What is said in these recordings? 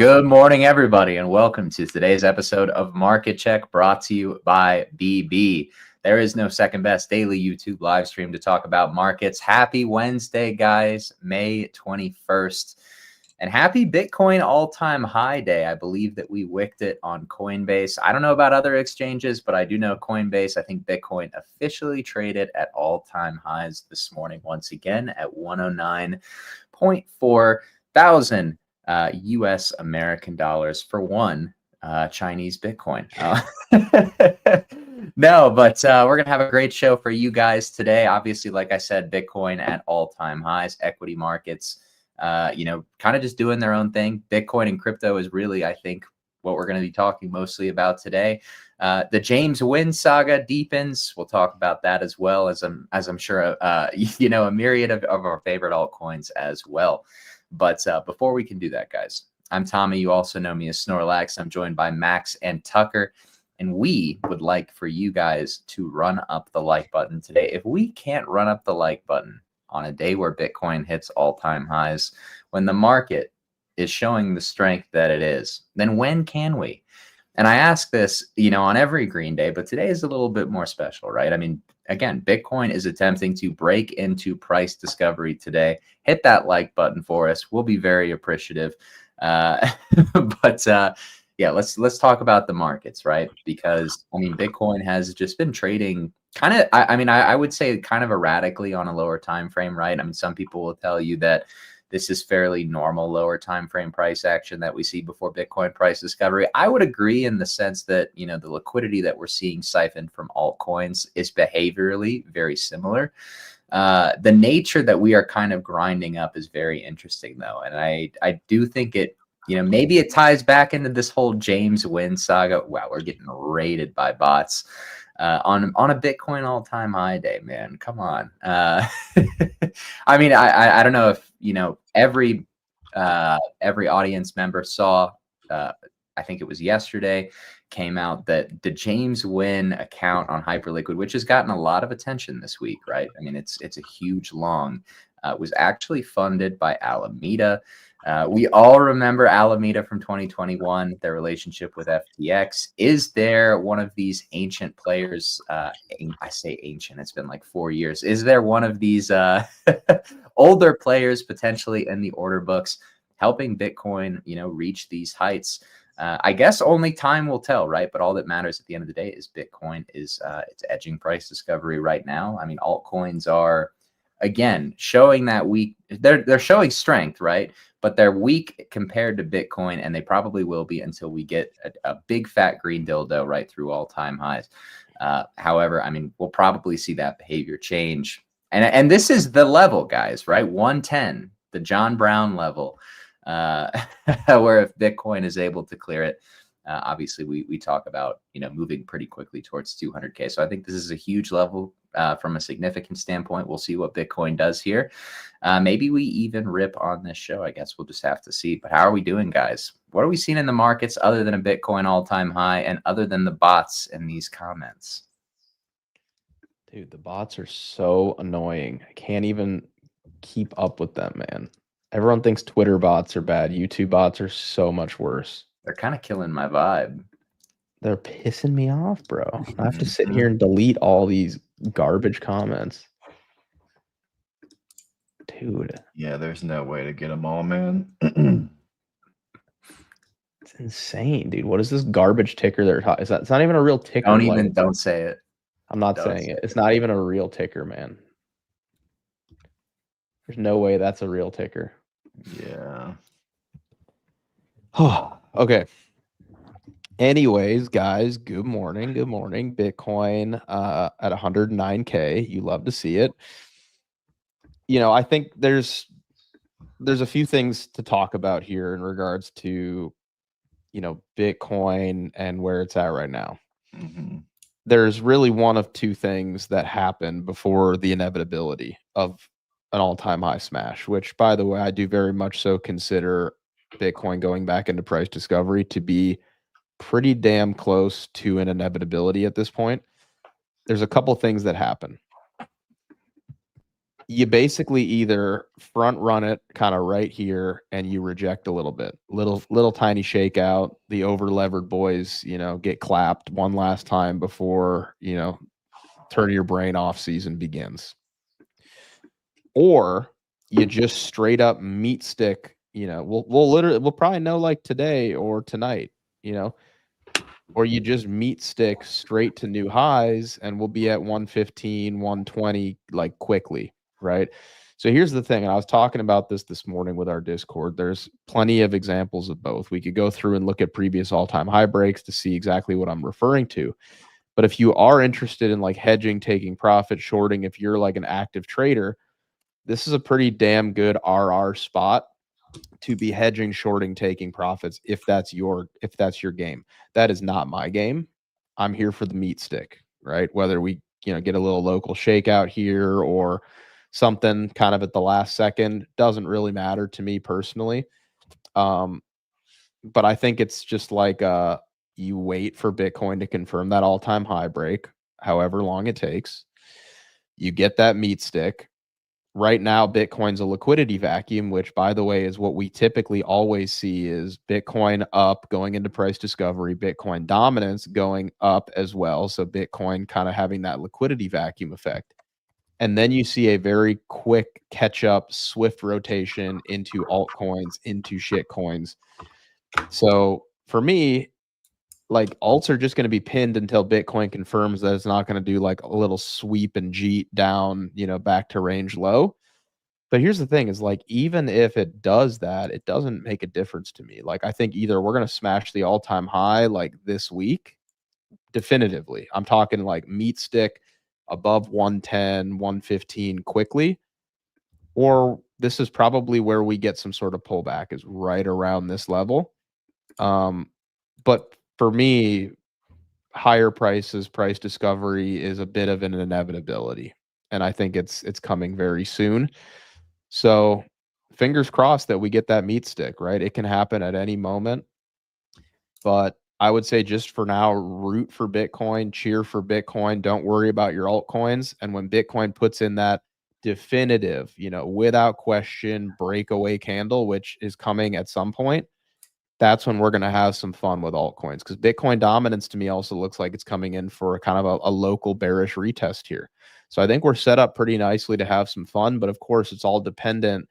Good morning, everybody, and welcome to today's episode of Market Check, brought to you by BB. There is no second best daily YouTube live stream to talk about markets. Happy Wednesday, guys, May 21st. And happy Bitcoin all-time high day. I believe that we wicked it on Coinbase. I don't know about other exchanges, but I do know Coinbase. I think Bitcoin officially traded at all-time highs this morning, once again at 109.4 thousand US American dollars for one Chinese Bitcoin. No, but we're going to have a great show for you guys today. Obviously, like I said, Bitcoin at all-time highs, equity markets, kind of just doing their own thing. Bitcoin and crypto is really, I think, what we're going to be talking mostly about today. The James Wynn saga deepens. We'll talk about that as well as I'm sure, a myriad of our favorite altcoins as well. But before we can do that, guys, I'm Tommy. You also know me as Snorlax. I'm joined by Max and Tucker, and we would like for you guys to run up the like button today. If we can't run up the like button on a day where Bitcoin hits all-time highs, when the market is showing the strength that it is, then when can we? And I ask this, on every green day, but today is a little bit more special, right? I mean, again, Bitcoin is attempting to break into price discovery today. Hit that like button for us. We'll be very appreciative. Yeah, let's talk about the markets, right? Because Bitcoin has just been trading kind of, I would say kind of erratically on a lower time frame, right? Some people will tell you that this is fairly normal lower time frame price action that we see before Bitcoin price discovery. I would agree in the sense that, the liquidity that we're seeing siphoned from altcoins is behaviorally very similar. The nature that we are kind of grinding up is very interesting, though. And I do think it, maybe it ties back into this whole James Wynn saga. Wow, we're getting raided by bots. On a Bitcoin all-time high day, man. Come on. I don't know if every audience member saw. I think it was yesterday, came out that the James Wynn account on Hyperliquid, which has gotten a lot of attention this week, right? It's a huge long. Was actually funded by Alameda. We all remember Alameda from 2021, their relationship with FTX. Is there one of these ancient players? I say ancient, it's been like 4 years. Is there one of these older players potentially in the order books helping Bitcoin, reach these heights? I guess only time will tell, right? But all that matters at the end of the day is Bitcoin is it's edging price discovery right now. Altcoins are, again, showing that weak. They're showing strength, right? But they're weak compared to Bitcoin, and they probably will be until we get a big fat green dildo right through all-time highs. However, we'll probably see that behavior change. And this is the level, guys, right? 110, the John Brown level, where if Bitcoin is able to clear it, obviously we talk about, moving pretty quickly towards 200K. So I think this is a huge level from a significant standpoint. We'll see what Bitcoin does here. Maybe we even rip on this show. I guess we'll just have to see. But how are we doing, guys? What are we seeing in the markets other than a Bitcoin all-time high and other than the bots in these comments? Dude, the bots are so annoying. I can't even keep up with them, man. Everyone thinks Twitter bots are bad. YouTube bots are so much worse. They're kind of killing my vibe. They're pissing me off, bro. I have to sit here and delete all these garbage comments. Dude. Yeah, there's no way to get them all, man. It's insane, dude. What is this garbage ticker they're talking? It's not even a real ticker. Don't say it. I'm not saying it. It's not even a real ticker, man. There's no way that's a real ticker. Yeah. Oh, okay. Anyways, guys, good morning. Good morning. Bitcoin at 109K. You love to see it. I think there's a few things to talk about here in regards to, Bitcoin and where it's at right now. Mm-hmm. There's really one of two things that happen before the inevitability of an all-time high smash, which, by the way, I do very much so consider Bitcoin going back into price discovery to be pretty damn close to an inevitability at this point. There's a couple things that happen. you basically either front run it kind of right here and you reject a little bit, little tiny shakeout. The over levered boys, get clapped one last time before, turn your brain off season begins. Or you just straight up meat stick, we'll probably know like today or tonight, or you just meat stick straight to new highs and we'll be at 115, 120 like quickly, right? So here's the thing, and I was talking about this morning with our Discord. There's plenty of examples of both. We could go through and look at previous all-time high breaks to see exactly what I'm referring to. But if you are interested in like hedging, taking profit, shorting, if you're like an active trader, this is a pretty damn good RR spot to be hedging, shorting, taking profits if that's your game. That is not my game. I'm here for the meat stick, right? Whether we, get a little local shakeout here or something kind of at the last second, doesn't really matter to me personally. But I think it's just like you wait for Bitcoin to confirm that all-time high break, however long it takes. You get that meat stick. Right now, Bitcoin's a liquidity vacuum, which, by the way, is what we typically always see is Bitcoin up going into price discovery, Bitcoin dominance going up as well. So Bitcoin kind of having that liquidity vacuum effect. And then you see a very quick catch up, swift rotation into altcoins, into shit coins. So for me, like alts are just going to be pinned until Bitcoin confirms that it's not going to do like a little sweep and jeet down, back to range low. But here's the thing is like, even if it does that, it doesn't make a difference to me. Like, I think either we're going to smash the all-time high like this week, definitively. I'm talking like meat stick above 110, 115 quickly, or this is probably where we get some sort of pullback is right around this level. But for me, higher prices, price discovery is a bit of an inevitability. And I think it's coming very soon. So fingers crossed that we get that meat stick, right? It can happen at any moment. But I would say just for now, root for Bitcoin, cheer for Bitcoin. Don't worry about your altcoins. And when Bitcoin puts in that definitive, without question, breakaway candle, which is coming at some point, that's when we're going to have some fun with altcoins, because Bitcoin dominance to me also looks like it's coming in for a kind of a local bearish retest here. So I think we're set up pretty nicely to have some fun, but of course it's all dependent,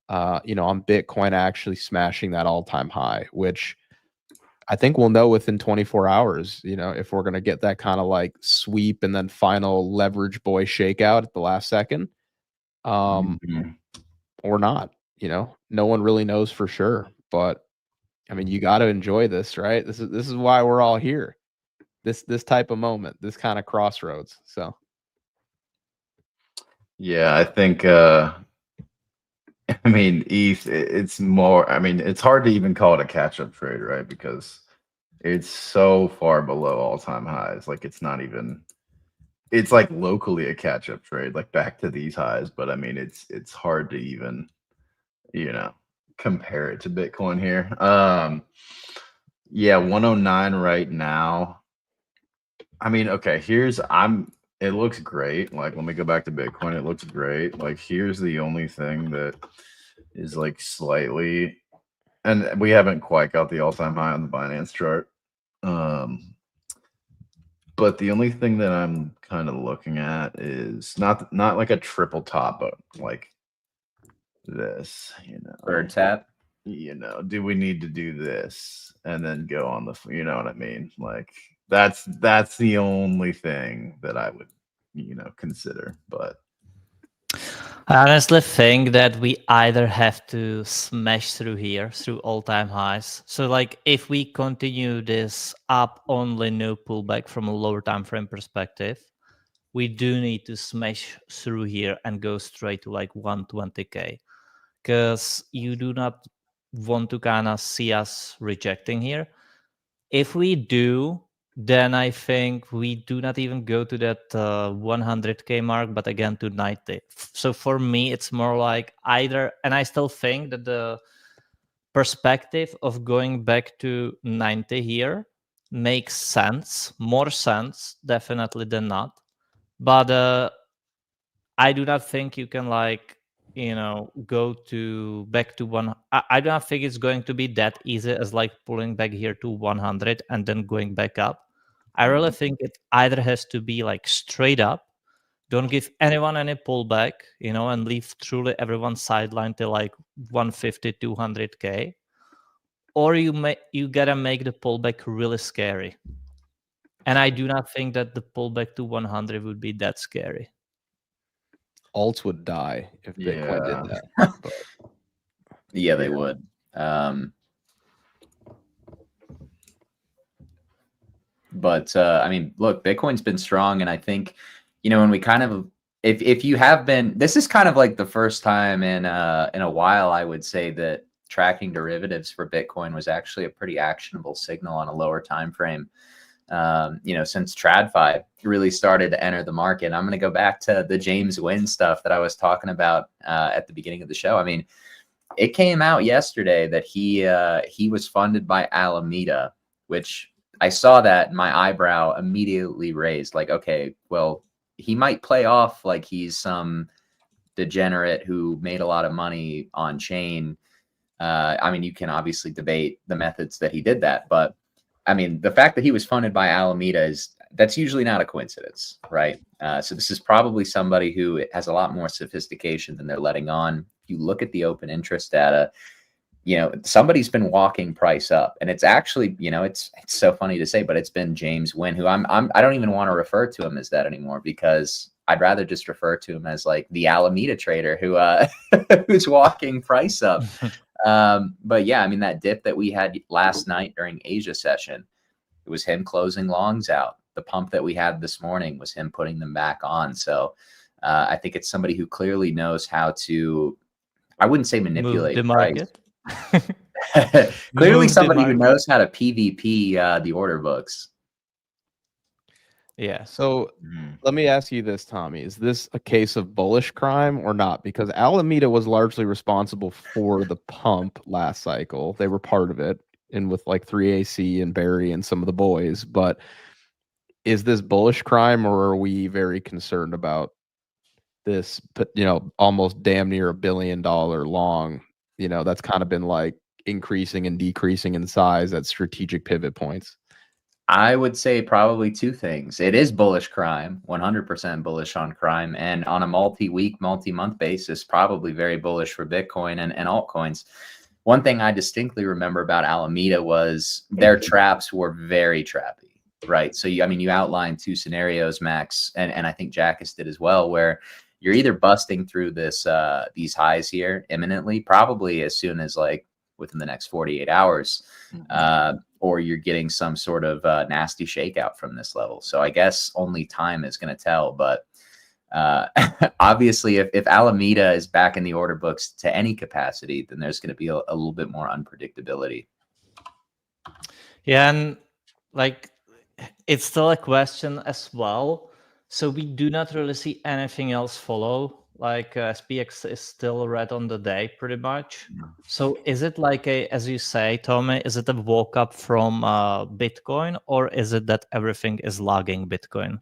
on Bitcoin actually smashing that all-time high, which I think we'll know within 24 hours, if we're going to get that kind of like sweep and then final leverage boy shakeout at the last second, or not. No one really knows for sure, but I mean, you got to enjoy this, right? This is why we're all here. This type of moment, this kind of crossroads. So, yeah, I think. I mean, ETH. It's more. I mean, it's hard to even call it a catch-up trade, right? Because it's so far below all-time highs. Like, it's not even. It's like locally a catch-up trade, like back to these highs. But I mean, it's hard to even, compare it to Bitcoin here. Yeah, 109 right now. I mean, okay, it looks great. Like, let me go back to Bitcoin. It looks great. Like, here's the only thing that is like slightly, and we haven't quite got the all-time high on the Binance chart. But the only thing that I'm kind of looking at is not like a triple top, but like this, Bird tap. Do we need to do this and then go on you know what I mean? Like, that's the only thing that I would, consider. But I honestly think that we either have to smash through here, through all-time highs. So like if we continue this up only, no pullback from a lower time frame perspective, we do need to smash through here and go straight to like 120K. Because you do not want to kind of see us rejecting here. If we do, then I think we do not even go to that 100K mark, but again to 90. So for me, it's more like either, and I still think that the perspective of going back to 90 here makes sense, more sense definitely than not. But I do not think you can go back to one. I do not think it's going to be that easy as like pulling back here to 100 and then going back up. I really think it either has to be like straight up, don't give anyone any pullback, and leave truly everyone sidelined to like 150, 200K, or you gotta make the pullback really scary. And I do not think that the pullback to 100 would be that scary. Alts would die if Bitcoin did Yeah. that. But Yeah, they would. But I mean, look, Bitcoin's been strong, and I think, when we kind of, if you have been, this is kind of like the first time in a while, I would say, that tracking derivatives for Bitcoin was actually a pretty actionable signal on a lower time frame. Since TradFi really started to enter the market. I'm going to go back to the James Wynn stuff that I was talking about at the beginning of the show. I mean, it came out yesterday that he was funded by Alameda, which I saw that and my eyebrow immediately raised. Like, okay, well, he might play off like he's some degenerate who made a lot of money on chain. I mean, you can obviously debate the methods that he did that, but I mean, the fact that he was funded by Alameda that's usually not a coincidence, right? So this is probably somebody who has a lot more sophistication than they're letting on. If you look at the open interest data, somebody's been walking price up, and it's actually, it's so funny to say, but it's been James Wynn, who I don't even want to refer to him as that anymore, because I'd rather just refer to him as like the Alameda trader who who's walking price up. But yeah, I mean, that dip that we had last night during Asia session, it was him closing longs out. The pump that we had this morning was him putting them back on. So I think it's somebody who clearly knows how to, I wouldn't say manipulate the price. market. Clearly Move the somebody who market. knows how to PvP the order books. Yeah. So let me ask you this, Tommy. Is this a case of bullish crime or not? Because Alameda was largely responsible for the pump last cycle. They were part of it, and with like 3AC and Barry and some of the boys. But is this bullish crime, or are we very concerned about this, almost damn near $1 billion long, that's kind of been like increasing and decreasing in size at strategic pivot points? I would say probably two things. It is bullish crime, 100% bullish on crime, and on a multi-week, multi-month basis, probably very bullish for Bitcoin and altcoins. One thing I distinctly remember about Alameda was their traps were very trappy, right? So, you outlined two scenarios, Max, and I think Jackus did as well, where you're either busting through these highs here imminently, probably as soon as like within the next 48 hours, or you're getting some sort of nasty shakeout from this level. So I guess only time is going to tell. But obviously, if Alameda is back in the order books to any capacity, then there's going to be a little bit more unpredictability. Yeah, and like it's still a question as well. So we do not really see anything else follow. Like SPX is still red on the day pretty much. So is it like as you say, Tommy, is it a walk up from Bitcoin, or is it that everything is lagging Bitcoin?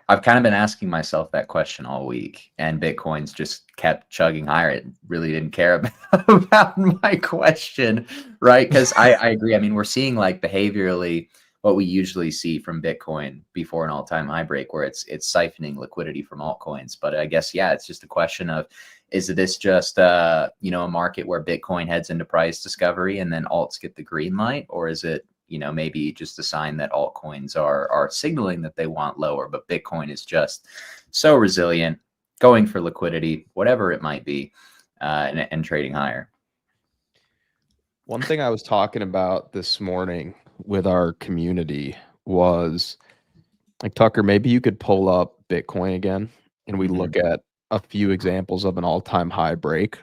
I've kind of been asking myself that question all week, and Bitcoin's just kept chugging higher. It really didn't care about my question, right? Because I agree. I mean, we're seeing like behaviorally what we usually see from Bitcoin before an all-time high break, where it's siphoning liquidity from altcoins. But I guess, yeah, it's just a question of, is this just a market where Bitcoin heads into price discovery and then alts get the green light, or is it maybe just a sign that altcoins are signaling that they want lower, but Bitcoin is just so resilient, going for liquidity, whatever it might be, and trading higher. One thing I was talking about this morning with our community was like, Tucker, maybe you could pull up Bitcoin again and we look at a few examples of an all-time high break.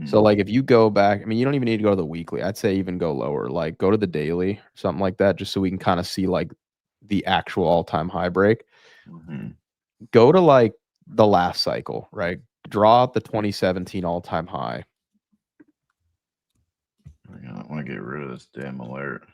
So like if you go back, I mean, you don't even need to go to the weekly. I'd say even go lower, like go to the daily, something like that, just so we can kind of see like the actual all-time high break. Go to like the last cycle, right? Draw out the 2017 all-time high. I want to get rid of this damn alert.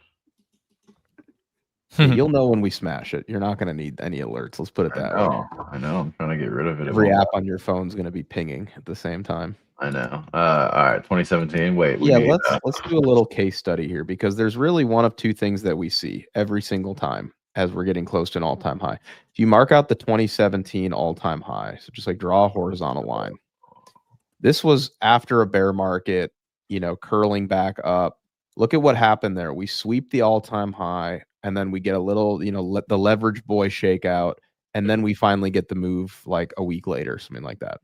You'll know when we smash it. You're not going to need any alerts. Let's put it that way. I know. I'm trying to get rid of it. Every app on your phone is going to be pinging at the same time. I know. All right, 2017. Wait, yeah, let's do a little case study here, because there's really one of two things that we see every single time as we're getting close to an all-time high. If you mark out the 2017 all-time high, so just like draw a horizontal line. This was after a bear market, curling back up. Look at what happened there. We sweep the all-time high, and then we get a little, the leverage boy shakeout, and then we finally get the move like a week later, something like that.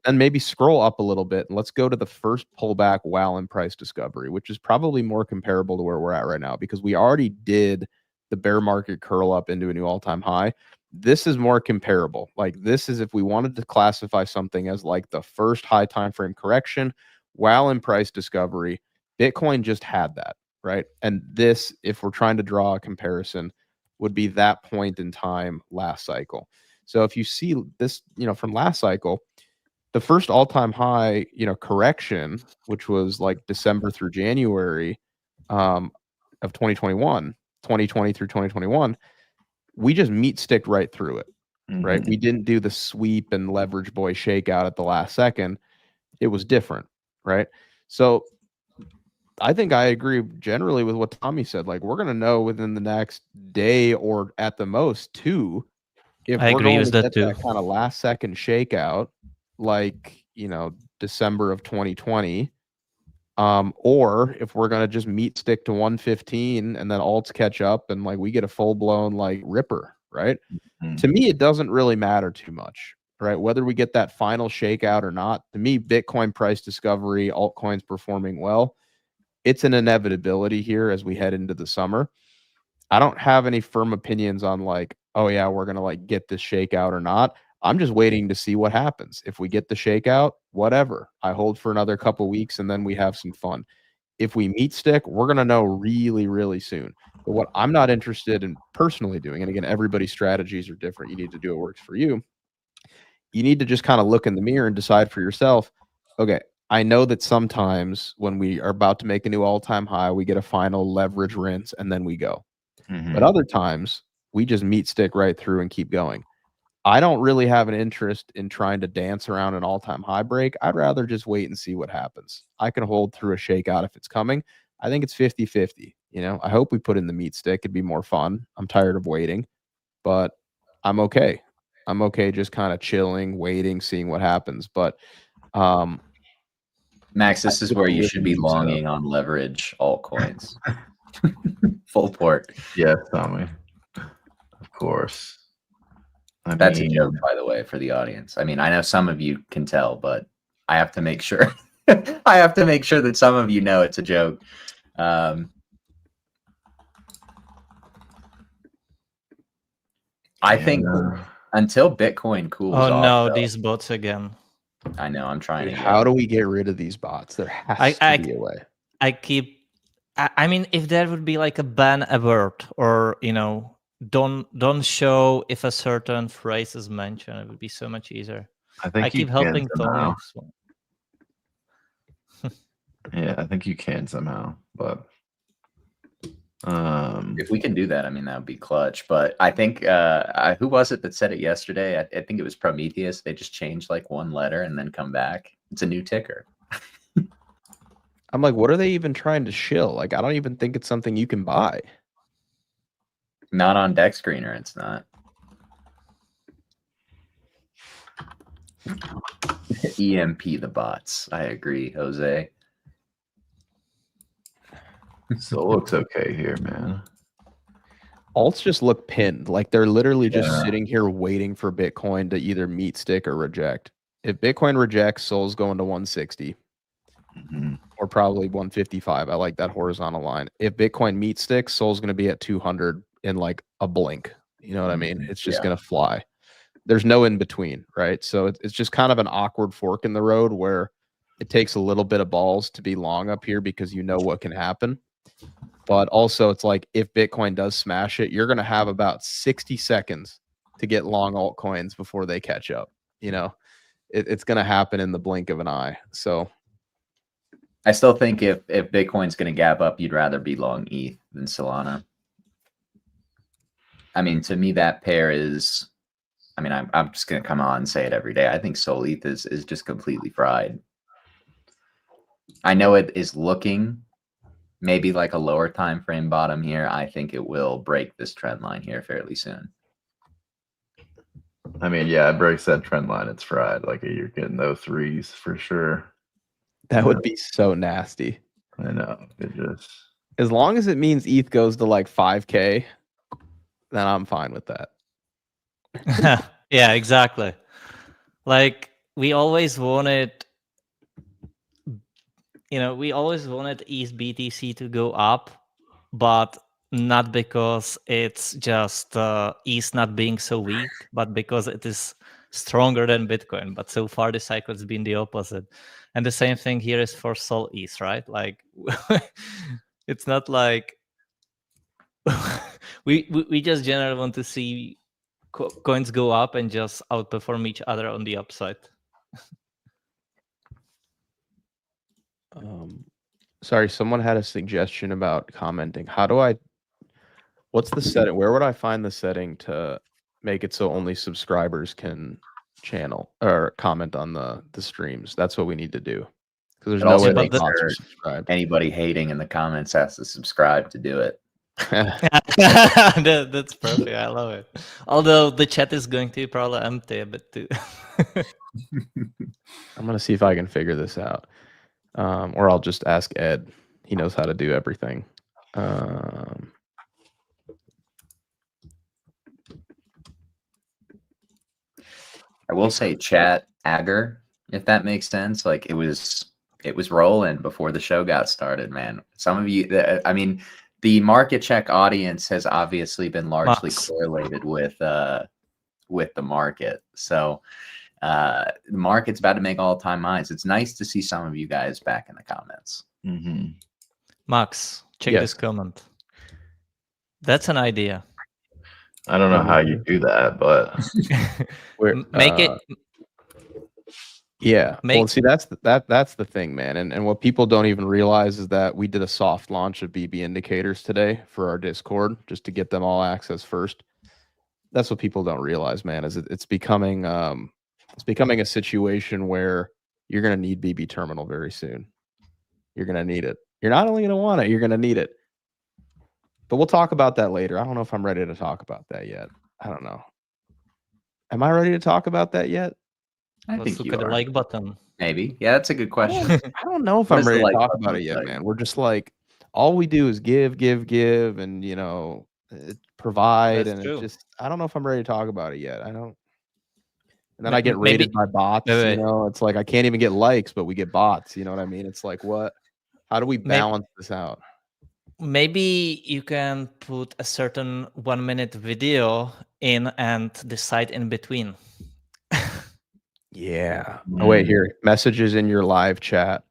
And maybe scroll up a little bit, and let's go to the first pullback while in price discovery, which is probably more comparable to where we're at right now, because we already did the bear market curl up into a new all-time high. This is more comparable. Like, this is if we wanted to classify something as like the first high time frame correction while in price discovery, Bitcoin just had that, right? And this, if we're trying to draw a comparison, would be that point in time last cycle. So if you see this, from last cycle, the first all-time high, correction, which was like December through January of 2021, 2020 through 2021, we just meat sticked right through it, right? We didn't do the sweep and leverage boy shakeout at the last second. It was different, right? So I think I agree generally with what Tommy said. Like, we're going to know within the next day or at the most 2 if we're going to get that kind of last second shakeout, like, December of 2020, or if we're going to just meat stick to 115 and then alts catch up and like we get a full blown like ripper, right? To me, it doesn't really matter too much, right? Whether we get that final shakeout or not. To me, Bitcoin price discovery, altcoins performing well, it's an inevitability here as we head into the summer. I don't have any firm opinions on like, oh yeah, we're going to like get this shakeout or not. I'm just waiting to see what happens. If we get the shakeout, whatever. I hold for another couple weeks and then we have some fun. If we meat stick, we're going to know really, really soon. But what I'm not interested in personally doing, and again, everybody's strategies are different. You need to do what works for you. You need to just kind of look in the mirror and decide for yourself, okay, I know that sometimes when we are about to make a new all-time high, we get a final leverage rinse and then we go. But other times, we just meat stick right through and keep going. I don't really have an interest in trying to dance around an all-time high break. I'd rather just wait and see what happens. I can hold through a shakeout if it's coming. I think it's 50-50. I hope we put in the meat stick. It'd be more fun. I'm tired of waiting, but I'm okay. I'm okay just kind of chilling, waiting, seeing what happens. But Max, this is where you should be longing on leverage altcoins. Full port. Yes, Tommy. Of course. That's a joke, by the way, for the audience. I mean, I know some of you can tell, but I have to make sure. I have to make sure that some of you know it's a joke. I think until Bitcoin cools off. Oh no, these bots again. I know. I'm trying to. How do we get rid of these bots? There has to be a way. I mean, if there would be like a ban alert, or don't show if a certain phrase is mentioned, it would be so much easier. I keep helping Tommy. Yeah, I think you can somehow, but if we can do that, I mean, that would be clutch. But I think who was it that said it yesterday? I think it was Prometheus. They just changed like one letter and then come back. It's a new ticker. I'm like, what are they even trying to shill? Like, I don't even think it's something you can buy. Not on Deck Screener, it's not. EMP the bots. I agree, Jose. So it looks okay here, man. Alts just look pinned. Like they're literally just sitting here waiting for Bitcoin to either meet stick or reject. If Bitcoin rejects, Sol's going to 160. Or probably 155. I like that horizontal line. If Bitcoin meet sticks, Sol's going to be at 200 in like a blink. You know what I mean? It's just going to fly. There's no in between, right? So it's just kind of an awkward fork in the road where it takes a little bit of balls to be long up here because you know what can happen. But also it's like if Bitcoin does smash it, you're going to have about 60 seconds to get long altcoins before they catch up. It's going to happen in the blink of an eye. So I still think if Bitcoin's going to gap up, you'd rather be long ETH than Solana. I mean, to me, that pair is. I mean, I'm just gonna come on and say it every day. I think Sol ETH is just completely fried. I know it is looking maybe like a lower time frame bottom here. I think it will break this trend line here fairly soon. I mean, yeah, it breaks that trend line. It's fried. Like you're getting those threes for sure. That would be so nasty. I know. It just As long as it means ETH goes to like 5K, then I'm fine with that. Yeah, exactly. Like we always wanted, we always wanted ETH BTC to go up, but not because it's just ETH not being so weak, but because it is stronger than Bitcoin. But so far, the cycle has been the opposite. And the same thing here is for Sol ETH, right? Like, it's not like we just generally want to see coins go up and just outperform each other on the upside. Sorry, someone had a suggestion about commenting. What's the setting? Where would I find the setting to make it so only subscribers can channel or comment on the streams? That's what we need to do. Because there's It no also way makes that bots sure are subscribed. anybody hating in the comments has to subscribe to do it. That's perfect. I love it. Although the chat is going to be probably empty a bit too. I'm gonna see if I can figure this out. Or I'll just ask Ed. He knows how to do everything. I will say chat Agger, if that makes sense. Like it was rolling before the show got started, man. Some of you, I mean, the market check audience has obviously been largely correlated with the market. So the market's about to make all-time highs. It's nice to see some of you guys back in the comments. Max, check Yes. this comment. That's an idea. I don't know how you do that, but Make it. Yeah. Well, see, that's the thing, man. And what people don't even realize is that we did a soft launch of BB indicators today for our Discord just to get them all access first. That's what people don't realize, man, is it's becoming a situation where you're going to need BB terminal very soon. You're going to need it. You're not only going to want it, you're going to need it. But we'll talk about that later. I don't know if I'm ready to talk about that yet. I don't know. Am I ready to talk about that yet? I Let's think look you at the are. like button. Maybe. Yeah, that's a good question. I don't know if What I'm does the ready to like talk button about it look yet, like? man. We're just like, all we do is give, and provide, That's and true. it's just, I don't know if I'm ready to talk about it yet. I don't. And then Ma- I get maybe- rated by bots. wait. It's like I can't even get likes, but we get bots. You know what I mean? It's like, what? How do we balance this out? Maybe you can put a certain 1 minute video in and decide in between. Yeah. Oh, wait, here. Messages in your live chat.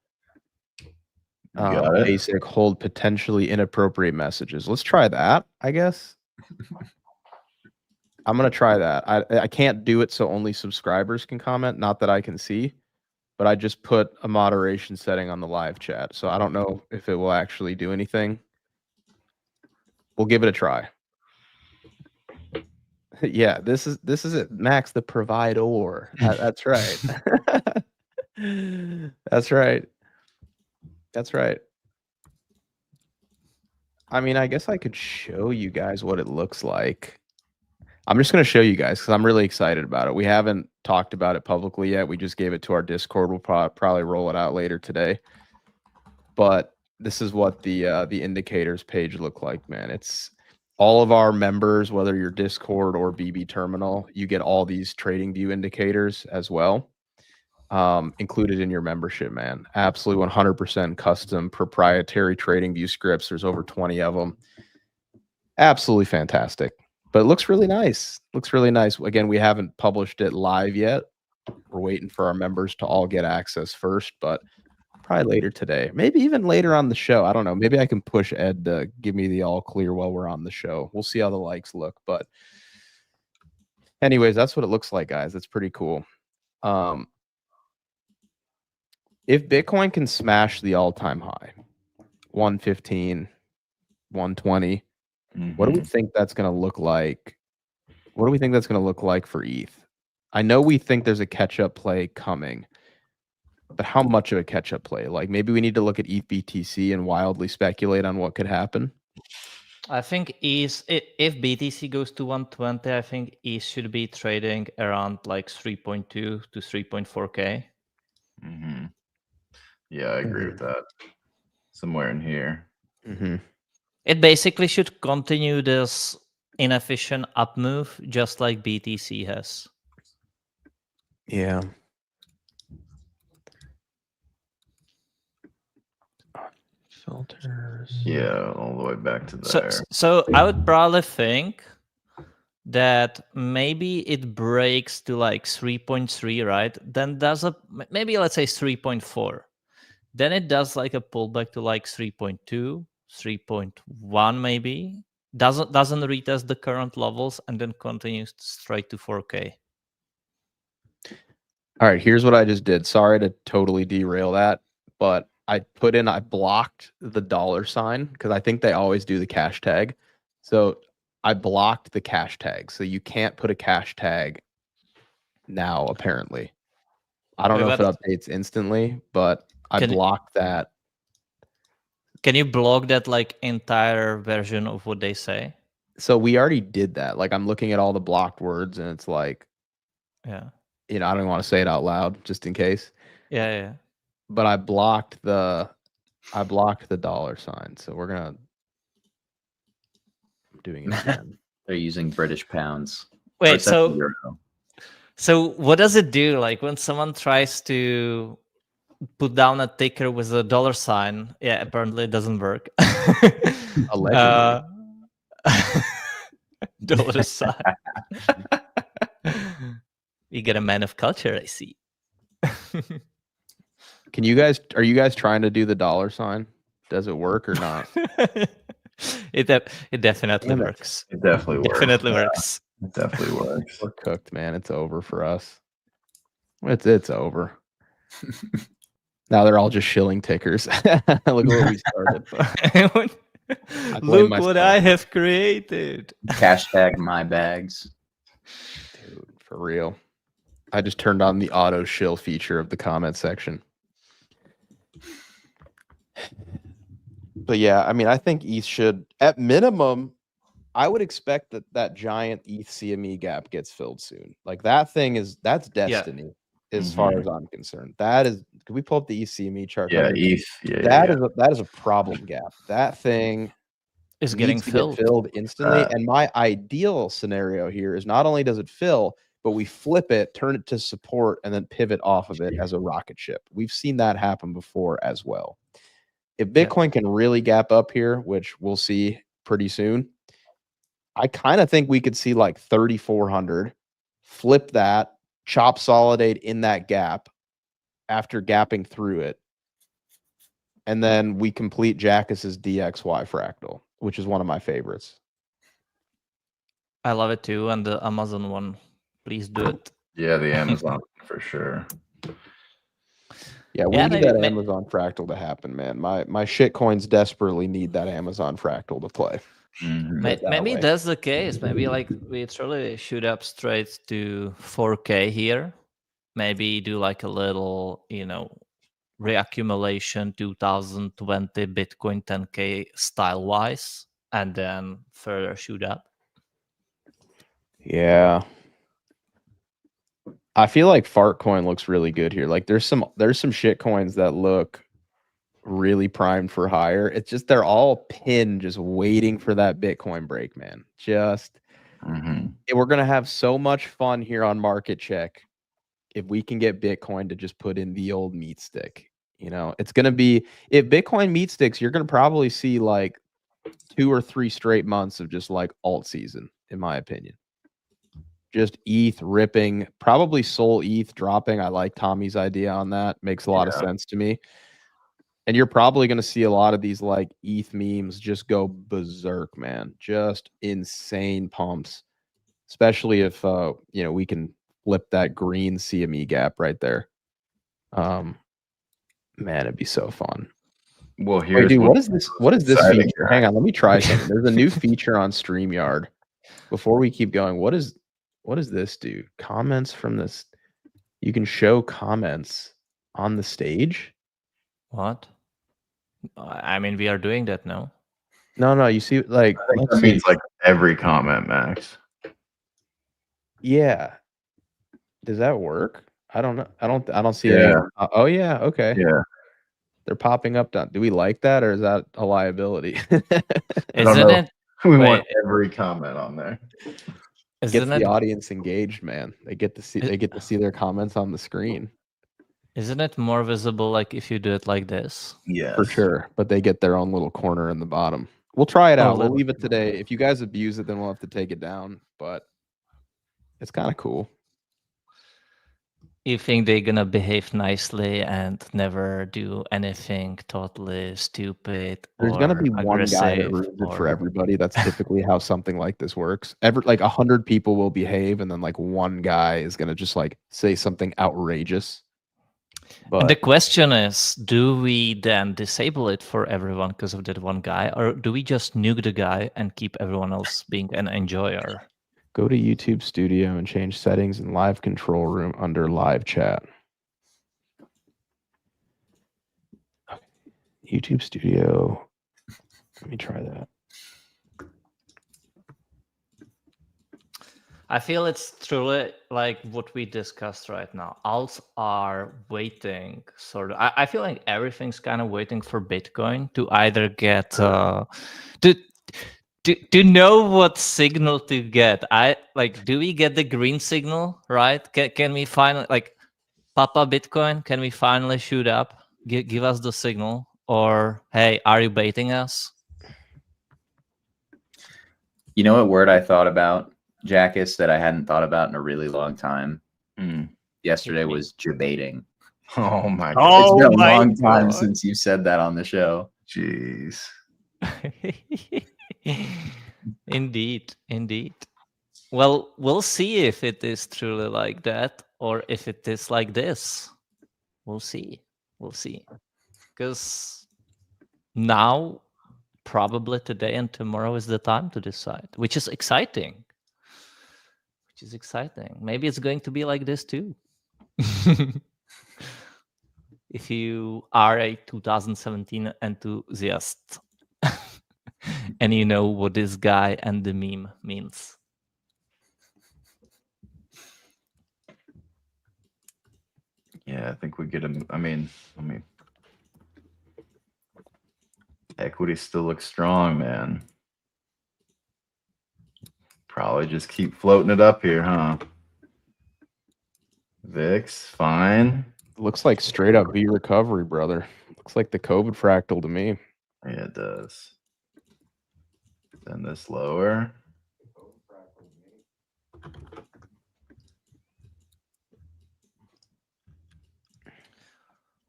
got it. Basic hold potentially inappropriate messages. Let's try that, I guess. I'm going to try that. I can't do it so only subscribers can comment. Not that I can see, but I just put a moderation setting on the live chat. So I don't know if it will actually do anything. We'll give it a try. Yeah, this is it. Max, the provider. That's right. That's right. That's right. I mean, I guess I could show you guys what it looks like. I'm just going to show you guys because I'm really excited about it. We haven't talked about it publicly yet. We just gave it to our Discord. We'll probably roll it out later today. But this is what the indicators page look like, man. It's all of our members, whether you're Discord or BB Terminal, you get all these trading view indicators as well, included in your membership, man. Absolutely 100% custom proprietary trading view scripts. There's over 20 of them. Absolutely fantastic. But it looks really nice. Looks really nice. Again, we haven't published it live yet. We're waiting for our members to all get access first, but probably later today. Maybe even later on the show. I don't know. Maybe I can push Ed to give me the all clear while we're on the show. We'll see how the likes look. But anyways, that's what it looks like, guys. It's pretty cool. If Bitcoin can smash the all-time high, 115, 120, What do we Mhm. think that's going to look like? What do we think that's going to look like for ETH? I know we think there's a catch-up play coming, but how much of a catch-up play? Like maybe we need to look at ETH BTC and wildly speculate on what could happen. I think if BTC goes to 120, I think ETH should be trading around like 3.2 to 3.4K. Mhm. Yeah, I agree with that. Somewhere in here. Mm-hmm. It basically should continue this inefficient up move just like BTC has. Yeah. Filters. Yeah, all the way back to there. So I would probably think that maybe it breaks to like 3.3, right? Then does a maybe let's say 3.4. Then it does like a pullback to like 3.2, 3.1 maybe. Doesn't retest the current levels and then continues straight to 4K. All right, here's what I just did. Sorry to totally derail that, but I blocked the $sign because I think they always do the cash tag. So I blocked the cash tag. So you can't put a cash tag now, apparently. I don't know if it updates instantly, but I blocked that. Can you block that like entire version of what they say? So we already did that. Like I'm looking at all the blocked words and it's like, yeah, I don't even want to say it out loud just in case. Yeah. But I blocked the $sign. So we're gonna doing it again. They're using British pounds. Wait, so what does it do? Like when someone tries to put down a ticker with a $sign, yeah, apparently it doesn't work. Allegedly. $sign. You get a man of culture, I see. Are you guys trying to do the $sign? Does it work or not? It definitely works. It definitely works. Definitely works. It definitely works. We're cooked, man. It's over for us. It's over. Now they're all just shilling tickers. Look what we started. Look what I have created. Hashtag my bags. Dude, for real. I just turned on the auto shill feature of the comment section. But yeah, I mean, I think ETH should, at minimum, I would expect that giant ETH CME gap gets filled soon. Like that's destiny as far as I'm concerned. That is, can we pull up the ETH CME chart? Yeah, ETH. Yeah, that is a problem gap. That thing is getting filled instantly. And my ideal scenario here is not only does it fill, but we flip it, turn it to support, and then pivot off of it as a rocket ship. We've seen that happen before as well. If Bitcoin can really gap up here, which we'll see pretty soon, I kind of think we could see like 3,400, flip that, chop solidate in that gap after gapping through it. And then we complete Jackass's DXY fractal, which is one of my favorites. I love it too. And the Amazon one, please do it. Yeah, the Amazon for sure. Yeah, we need that Amazon fractal to happen, man. My shit coins desperately need that Amazon fractal to play. Maybe that's the case. Maybe like we truly shoot up straight to 4K here. Maybe do like a little, reaccumulation 2020 Bitcoin 10K style wise, and then further shoot up. Yeah. I feel like Fartcoin looks really good here. Like there's some shit coins that look really primed for higher. It's just they're all pinned, just waiting for that Bitcoin break, man. We're gonna have so much fun here on Market Check if we can get Bitcoin to just put in the old meat stick. It's gonna be, if Bitcoin meat sticks, you're gonna probably see like 2 or 3 straight months of just like alt season, in my opinion. Just ETH ripping, probably Sol ETH dropping. I like Tommy's idea on that. Makes a lot of sense to me. And you're probably going to see a lot of these like ETH memes just go berserk, man. Just insane pumps, especially if we can flip that green CME gap right there. Man, it'd be so fun. Well, Wait, here's dude, what is this? What is this exciting, feature? guys. Hang on, let me try something. There's a new feature on StreamYard. Before we keep going, what is this, dude? Comments from this. You can show comments on the stage. What? I mean, we are doing that now. No, you see, like, I think let's that see. means like every comment, Max. Yeah. Does that work? I don't know. I don't see Yeah. any. Oh yeah, okay. Yeah. They're popping up. Do we like that, or is that a liability? I don't Isn't know. it? We Wait, want every comment on there. Gets isn't the it? audience engaged, man. They get to see their comments on the screen Isn't it more visible like if you do it like this? Yes. for sure. But they get their own little corner in the bottom. We'll try it Oh, out. We'll little. leave it today. If you guys abuse it, then we'll have to take it down. But it's kind of cool. You think they're gonna behave nicely and never do anything totally stupid? There's gonna or be one guy that aggressive, ruins it for or everybody. That's typically how something like this works. Like 100 people will behave, and then like one guy is gonna just like say something outrageous. And the But question is, do we then disable it for everyone because of that one guy, or do we just nuke the guy and keep everyone else being an enjoyer? go to YouTube Studio and change settings in live control room under live chat. YouTube Studio. Let me try that. I feel it's truly like what we discussed right now. Alts are waiting, sort of. I feel like everything's kind of waiting for Bitcoin to either get to know what signal to get. Do we get the green signal, right? Can we finally, like, Papa Bitcoin? Can we finally shoot up? Give us the signal, or hey, are you baiting us? You know what word I thought about, Jackus, that I hadn't thought about in a really long time? Yesterday Hit me. was debating. Oh my god. Oh It's been a my long time God. since you said that on the show. Jeez. Indeed. Well, we'll see if it is truly like that or if it is like this. We'll see. Because now, probably today and tomorrow is the time to decide, which is exciting. Maybe it's going to be like this too. If you are a 2017 enthusiast and you know what this guy and the meme means. Yeah, I think we get him. I mean, equity still looks strong, man. Probably just keep floating it up here, huh? VIX, fine. Looks like straight up V recovery, brother. Looks like the COVID fractal to me. Yeah, it does. Then this lower.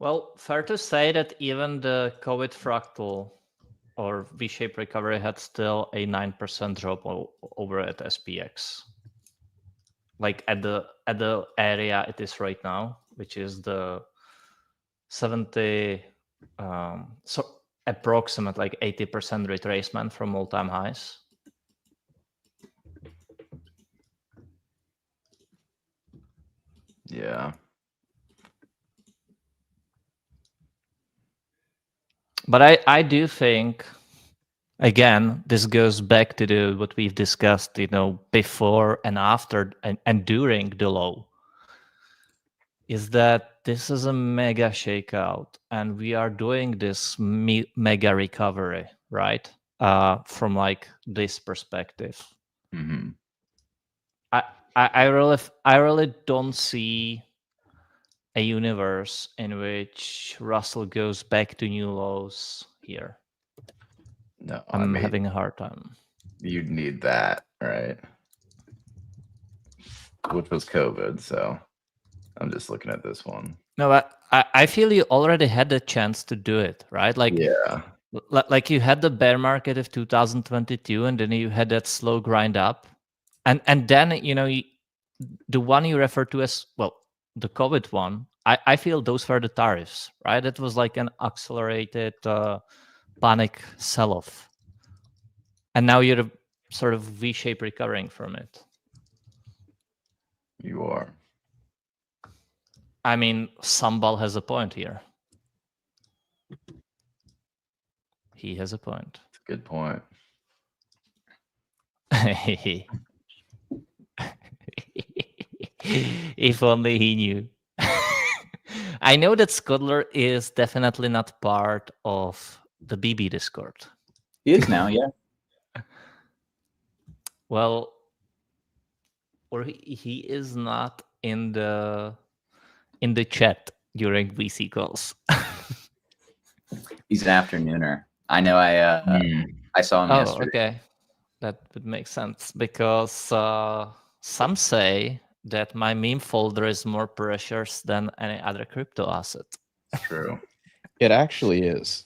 Well, fair to say that even the COVID fractal or V-shaped recovery had still a 9% drop over at SPX. Like at the area it is right now, which is the 70, so approximate like 80% retracement from all-time highs. Yeah. But I do think, again, this goes back to what we've discussed, before and after and during the low, is that this is a mega shakeout, and we are doing this mega recovery, right? From like this perspective. Mm-hmm. I really don't see a universe in which Russell goes back to new lows here. No, I'm having a hard time. You'd need that, right? Which was COVID, so I'm just looking at this one. No, but I feel you already had the chance to do it, right? Like, yeah, like you had the bear market of 2022, and then you had that slow grind up, and then the one you refer to as, well, the COVID one, I feel those were the tariffs, right? It was like an accelerated panic sell-off. And now you're sort of V-shape recovering from it. You are. I mean, Sambal has a point here. He has a point. That's a good point. If only he knew. I know that Scuddler is definitely not part of the BB Discord. He is now, yeah. Well, or he is not in the chat during VC calls. He's an afternooner. I know. I saw him yesterday. Okay, that would make sense because some say that my meme folder is more precious than any other crypto asset. True. It actually is.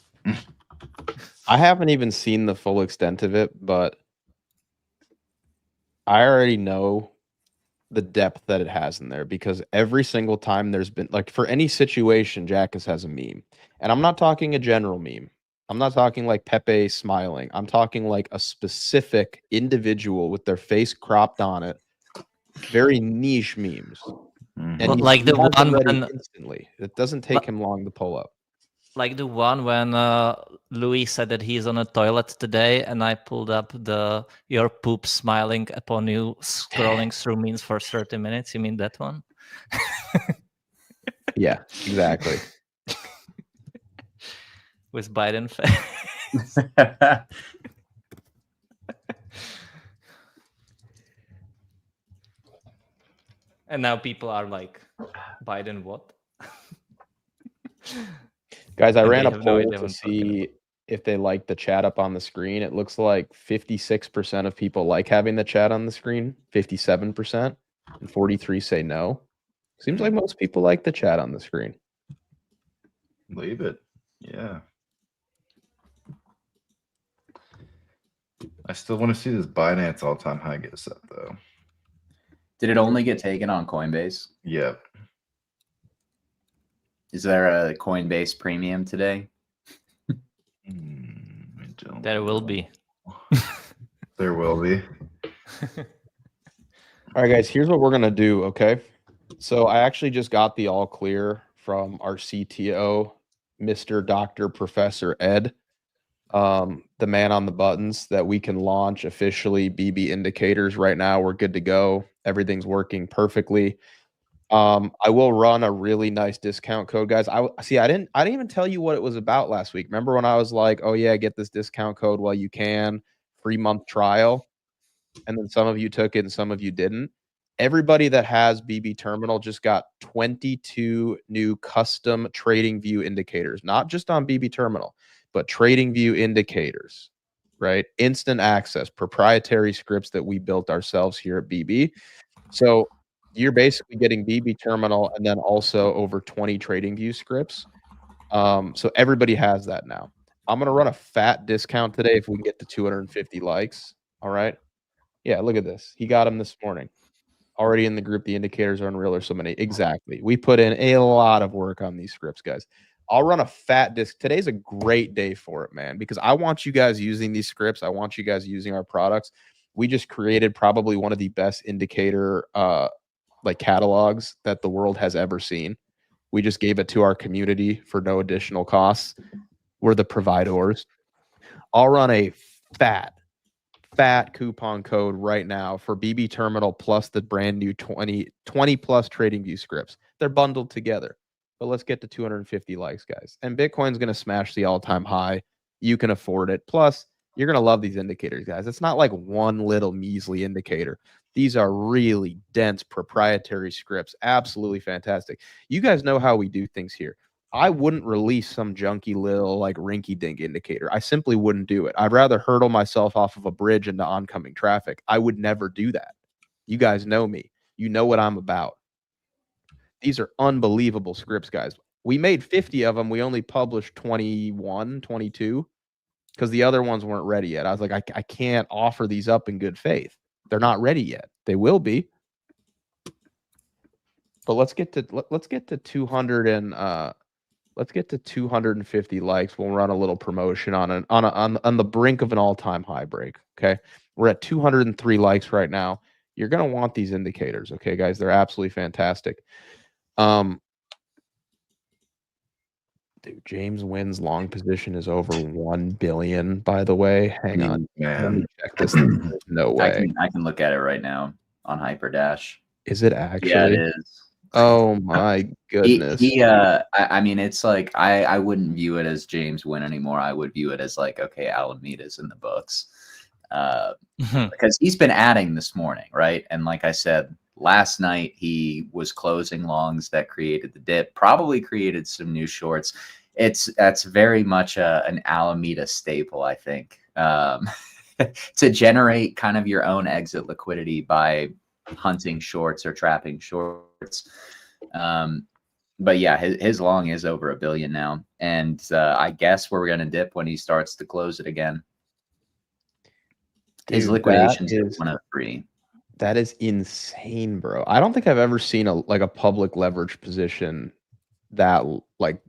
I haven't even seen the full extent of it, but I already know the depth that it has in there because every single time there's been, like, for any situation, Jackus has a meme. And I'm not talking a general meme. I'm not talking like Pepe smiling. I'm talking like a specific individual with their face cropped on it. Very niche memes. Mhm. And Like the has them one ready when- instantly. It doesn't take him long to pull up. Like the one when Louis said that he's on a toilet today, and I pulled up the your poop smiling upon you scrolling through memes for 30 minutes. You mean that one? Yeah, exactly. With Biden face. And now people are like, Biden what? Guys, I And ran they a have no poll idea to what I'm talking see if they like the chat up on the screen. It looks like 56% of people like having the chat on the screen, 57%, and 43 say no. Seems like most people like the chat on the screen. Leave it. Yeah. I still want to see this Binance all-time high get set though. Did it only get taken on Coinbase? Yep. Is there a Coinbase premium today? I don't There will know. be. There will be. All right, guys, here's what we're going to do, okay? So I actually just got the all clear from our CTO, Mr. Dr. Professor Ed, the man on the buttons, that we can launch officially BB indicators right now. We're good to go. Everything's working perfectly. I will run a really nice discount code, guys. I didn't even tell you what it was about last week. Remember when I was like, oh yeah, get this discount code while you can, 3-month trial. And then some of you took it and some of you didn't. Everybody that has BB Terminal just got 22 new custom Trading View indicators, not just on BB Terminal, but Trading View indicators, right? Instant access, proprietary scripts that we built ourselves here at BB. So you're basically getting BB Terminal and then also over 20 Trading View scripts. So everybody has that now. I'm going to run a fat discount today if we can get to 250 likes. All right. Yeah, look at this. He got them this morning. Already in the group, the indicators are unreal. There's so many. Exactly. We put in a lot of work on these scripts, guys. I'll run a fat disc. Today's a great day for it, man, because I want you guys using these scripts. I want you guys using our products. We just created probably one of the best indicator like catalogs that the world has ever seen. We just gave it to our community for no additional costs. We're the providers. I'll run a fat coupon code right now for BB Terminal plus the brand new 20 plus Trading View scripts. They're bundled together. But let's get to 250 likes, guys. And Bitcoin's going to smash the all-time high. You can afford it. Plus, you're going to love these indicators, guys. It's not like one little measly indicator. These are really dense proprietary scripts. Absolutely fantastic. You guys know how we do things here. I wouldn't release some junky little like rinky-dink indicator. I simply wouldn't do it. I'd rather hurdle myself off of a bridge into oncoming traffic. I would never do that. You guys know me. You know what I'm about. These are unbelievable scripts, guys. We made 50 of them. We only published 21, 22 because the other ones weren't ready yet. I was like, I can't offer these up in good faith. They're not ready yet. They will be. But let's get to 200 and let's get to 250 likes. We'll run a little promotion on the brink of an all-time high break. Okay, we're at 203 likes right now. You're gonna want these indicators, okay, guys? They're absolutely fantastic. Dude, James Wynn's long position is over 1 billion. By the way, hang on, let me check this. There's no way. I can look at it right now on HyperDash. Is it actually? Yeah, it is. Oh my goodness. I mean, it's like I wouldn't view it as James Wynn anymore. I would view it as like, okay, Alameda's in the books. Because he's been adding this morning, right? And like I said, last night he was closing longs that created the dip, probably created some new shorts. That's very much an Alameda staple, I think, to generate kind of your own exit liquidity by hunting shorts or trapping shorts. But yeah, his long is over 1 billion now, and I guess we're gonna dip when he starts to close it again. His liquidation is 103. That is insane, bro. I don't think I've ever seen a public leverage position that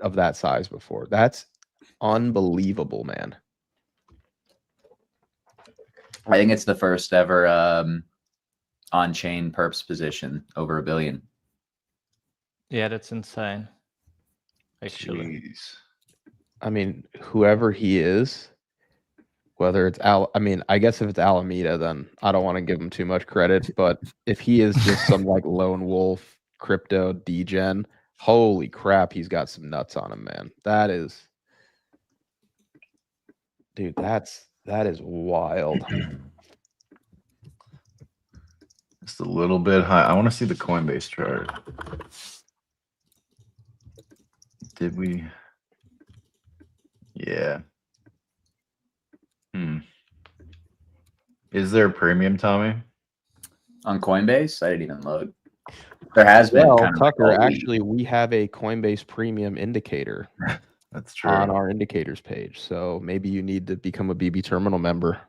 of that size before. That's unbelievable, man. I think it's the first ever on-chain perps position over 1 billion. Yeah, that's insane. Actually, Jeez. I mean, whoever he is, whether it's I guess if it's Alameda, then I don't want to give him too much credit. But if he is just some like lone wolf crypto degen, holy crap, he's got some nuts on him, man. That is, dude, that is wild. Just a little bit high. I want to see the Coinbase chart. Did we? Yeah. Is there a premium, Tommy? On Coinbase? I didn't even look. There has been. Well, kind of Tucker, actually, we have a Coinbase premium indicator. That's true. On our indicators page. So maybe you need to become a BB Terminal member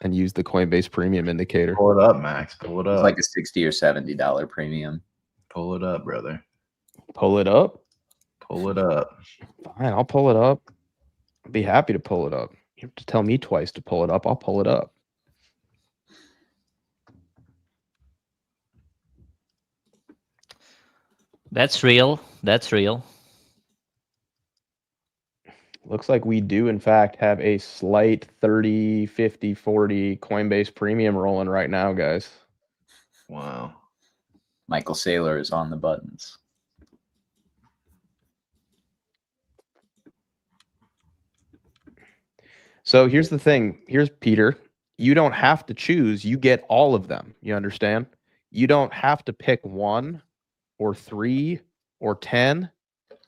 and use the Coinbase premium indicator. Pull it up, Max. Pull it up. It's like a $60 or $70 premium. Pull it up, brother. Pull it up? Pull it up. Fine, I'll pull it up. I'd be happy to pull it up. You have to tell me twice to pull it up. I'll pull it up. that's real. That's real. Looks like we do, in fact, have a slight 30, 50, 40 Coinbase premium rolling right now, guys. Wow. Michael Saylor is on the buttons. So here's the thing. Here's Peter. You don't have to choose. You get all of them. You understand? You don't have to pick 1 or 3 or 10.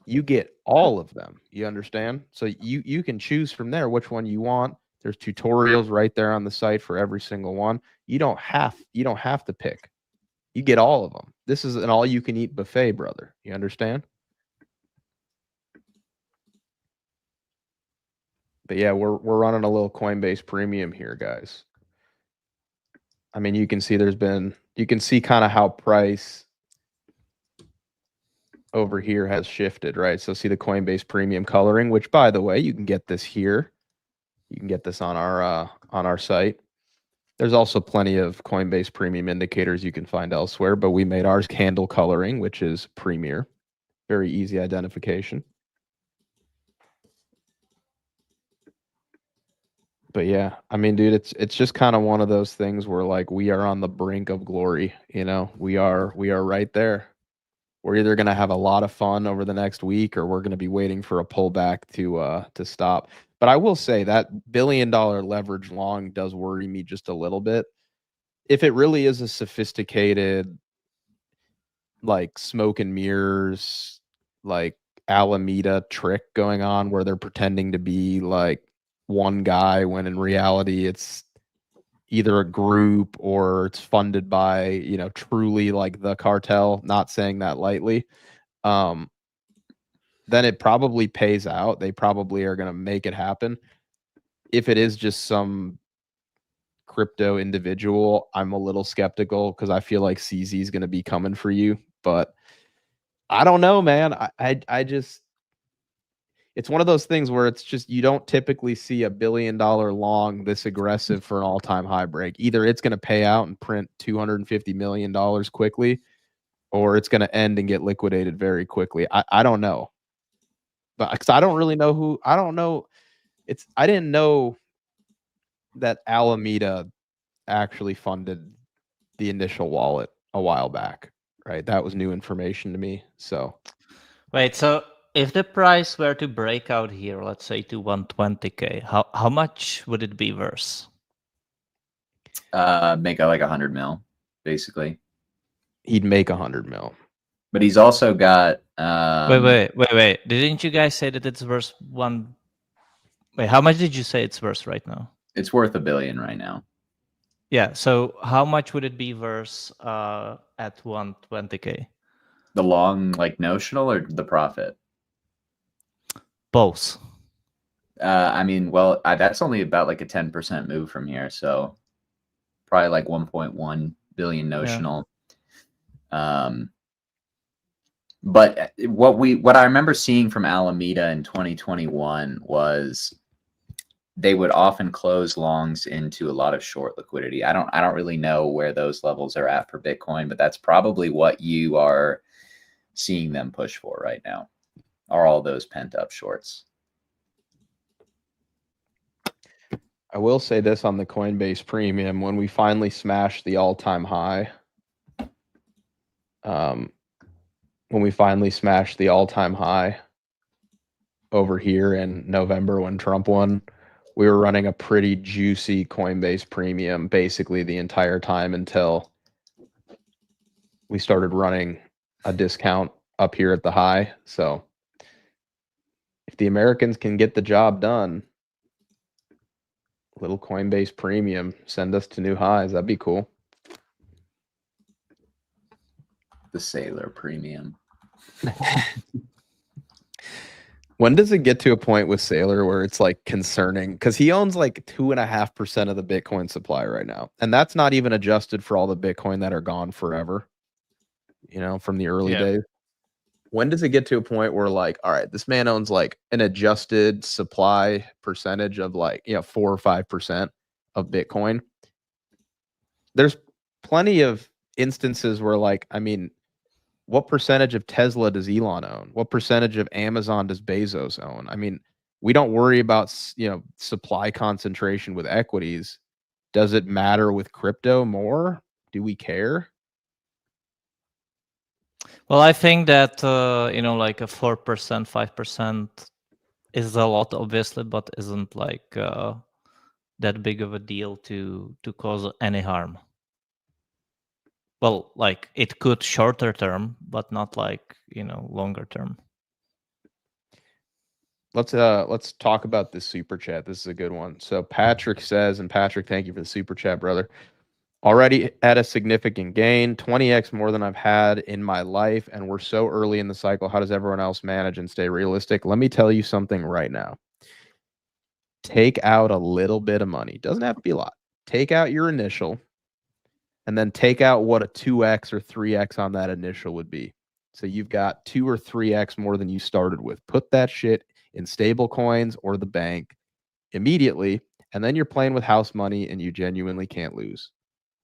You get all of them. You understand? So you can choose from there which one you want. There's tutorials right there on the site for every single one. You don't have to pick. You get all of them. This is an all-you-can-eat buffet, brother. You understand? But yeah, we're running a little Coinbase premium here, guys. I mean, you can see you can see kind of how price over here has shifted, right? So see the Coinbase premium coloring, which, by the way, you can get this here. You can get this on our site. There's also plenty of Coinbase premium indicators you can find elsewhere, but we made ours candle coloring, which is premier. Very easy identification. But yeah, I mean, dude, it's just kind of one of those things where like we are on the brink of glory, you know. We are right there. We're either going to have a lot of fun over the next week or we're going to be waiting for a pullback to stop. But I will say that $1 billion leverage long does worry me just a little bit. If it really is a sophisticated, like smoke and mirrors, like Alameda trick going on where they're pretending to be like one guy when in reality it's either a group or it's funded by, you know, truly like the cartel, not saying that lightly, then it probably pays out. They probably are going to make it happen. If it is just some crypto individual, I'm a little skeptical because I feel like CZ is going to be coming for you. But I don't know, man. I just, it's one of those things where it's just, you don't typically see $1 billion long this aggressive for an all-time high break. Either it's going to pay out and print $250 million quickly, or it's going to end and get liquidated very quickly. I don't know. But because I don't really know who, I don't know. I didn't know that Alameda actually funded the initial wallet a while back, right? That was new information to me. So Wait, so if the price were to break out here, let's say to 120K, how much would it be worth? Make like 100 mil, basically. he'd make 100 mil. But he's also got Wait. Didn't you guys say that it's worth one? Wait, how much did you say it's worth right now? it's worth $1 billion right now. Yeah, so how much would it be worth at 120K? The long, like, notional or the profit? Both. I mean, well, that's only about like a 10% move from here, so probably like 1.1 billion notional. But what I remember seeing from Alameda in 2021 was they would often close longs into a lot of short liquidity. I don't really know where those levels are at for Bitcoin, but that's probably what you are seeing them push for right now, are all those pent up shorts. I will say this on the Coinbase Premium: when we finally smash the all-time high, over here in November when Trump won, we were running a pretty juicy Coinbase Premium basically the entire time until we started running a discount up here at the high. So if the Americans can get the job done, little Coinbase Premium, send us to new highs. That'd be cool. The Sailor Premium. When does it get to a point with Sailor where it's like concerning? Because he owns like 2.5% of the Bitcoin supply right now. And that's not even adjusted for all the Bitcoin that are gone forever, from the early days. When does it get to a point where, like, all right, this man owns like an adjusted supply percentage of like, 4 or 5% of Bitcoin? There's plenty of instances where, like, I mean, what percentage of Tesla does Elon own? What percentage of Amazon does Bezos own? I mean, we don't worry about, supply concentration with equities. Does it matter with crypto more? Do we care? Well, I think that, like a 4%, 5% is a lot, obviously, but isn't like that big of a deal to cause any harm. Well, like it could shorter term, but not like, longer term. Let's talk about this super chat. This is a good one. So Patrick says, and Patrick, thank you for the super chat, brother. Already at a significant gain, 20x more than I've had in my life, and we're so early in the cycle. How does everyone else manage and stay realistic? Let me tell you something right now. Take out a little bit of money. Doesn't have to be a lot. Take out your initial, and then take out what a 2x or 3x on that initial would be. So you've got 2 or 3x more than you started with. Put that shit in stable coins or the bank immediately, and then you're playing with house money and you genuinely can't lose.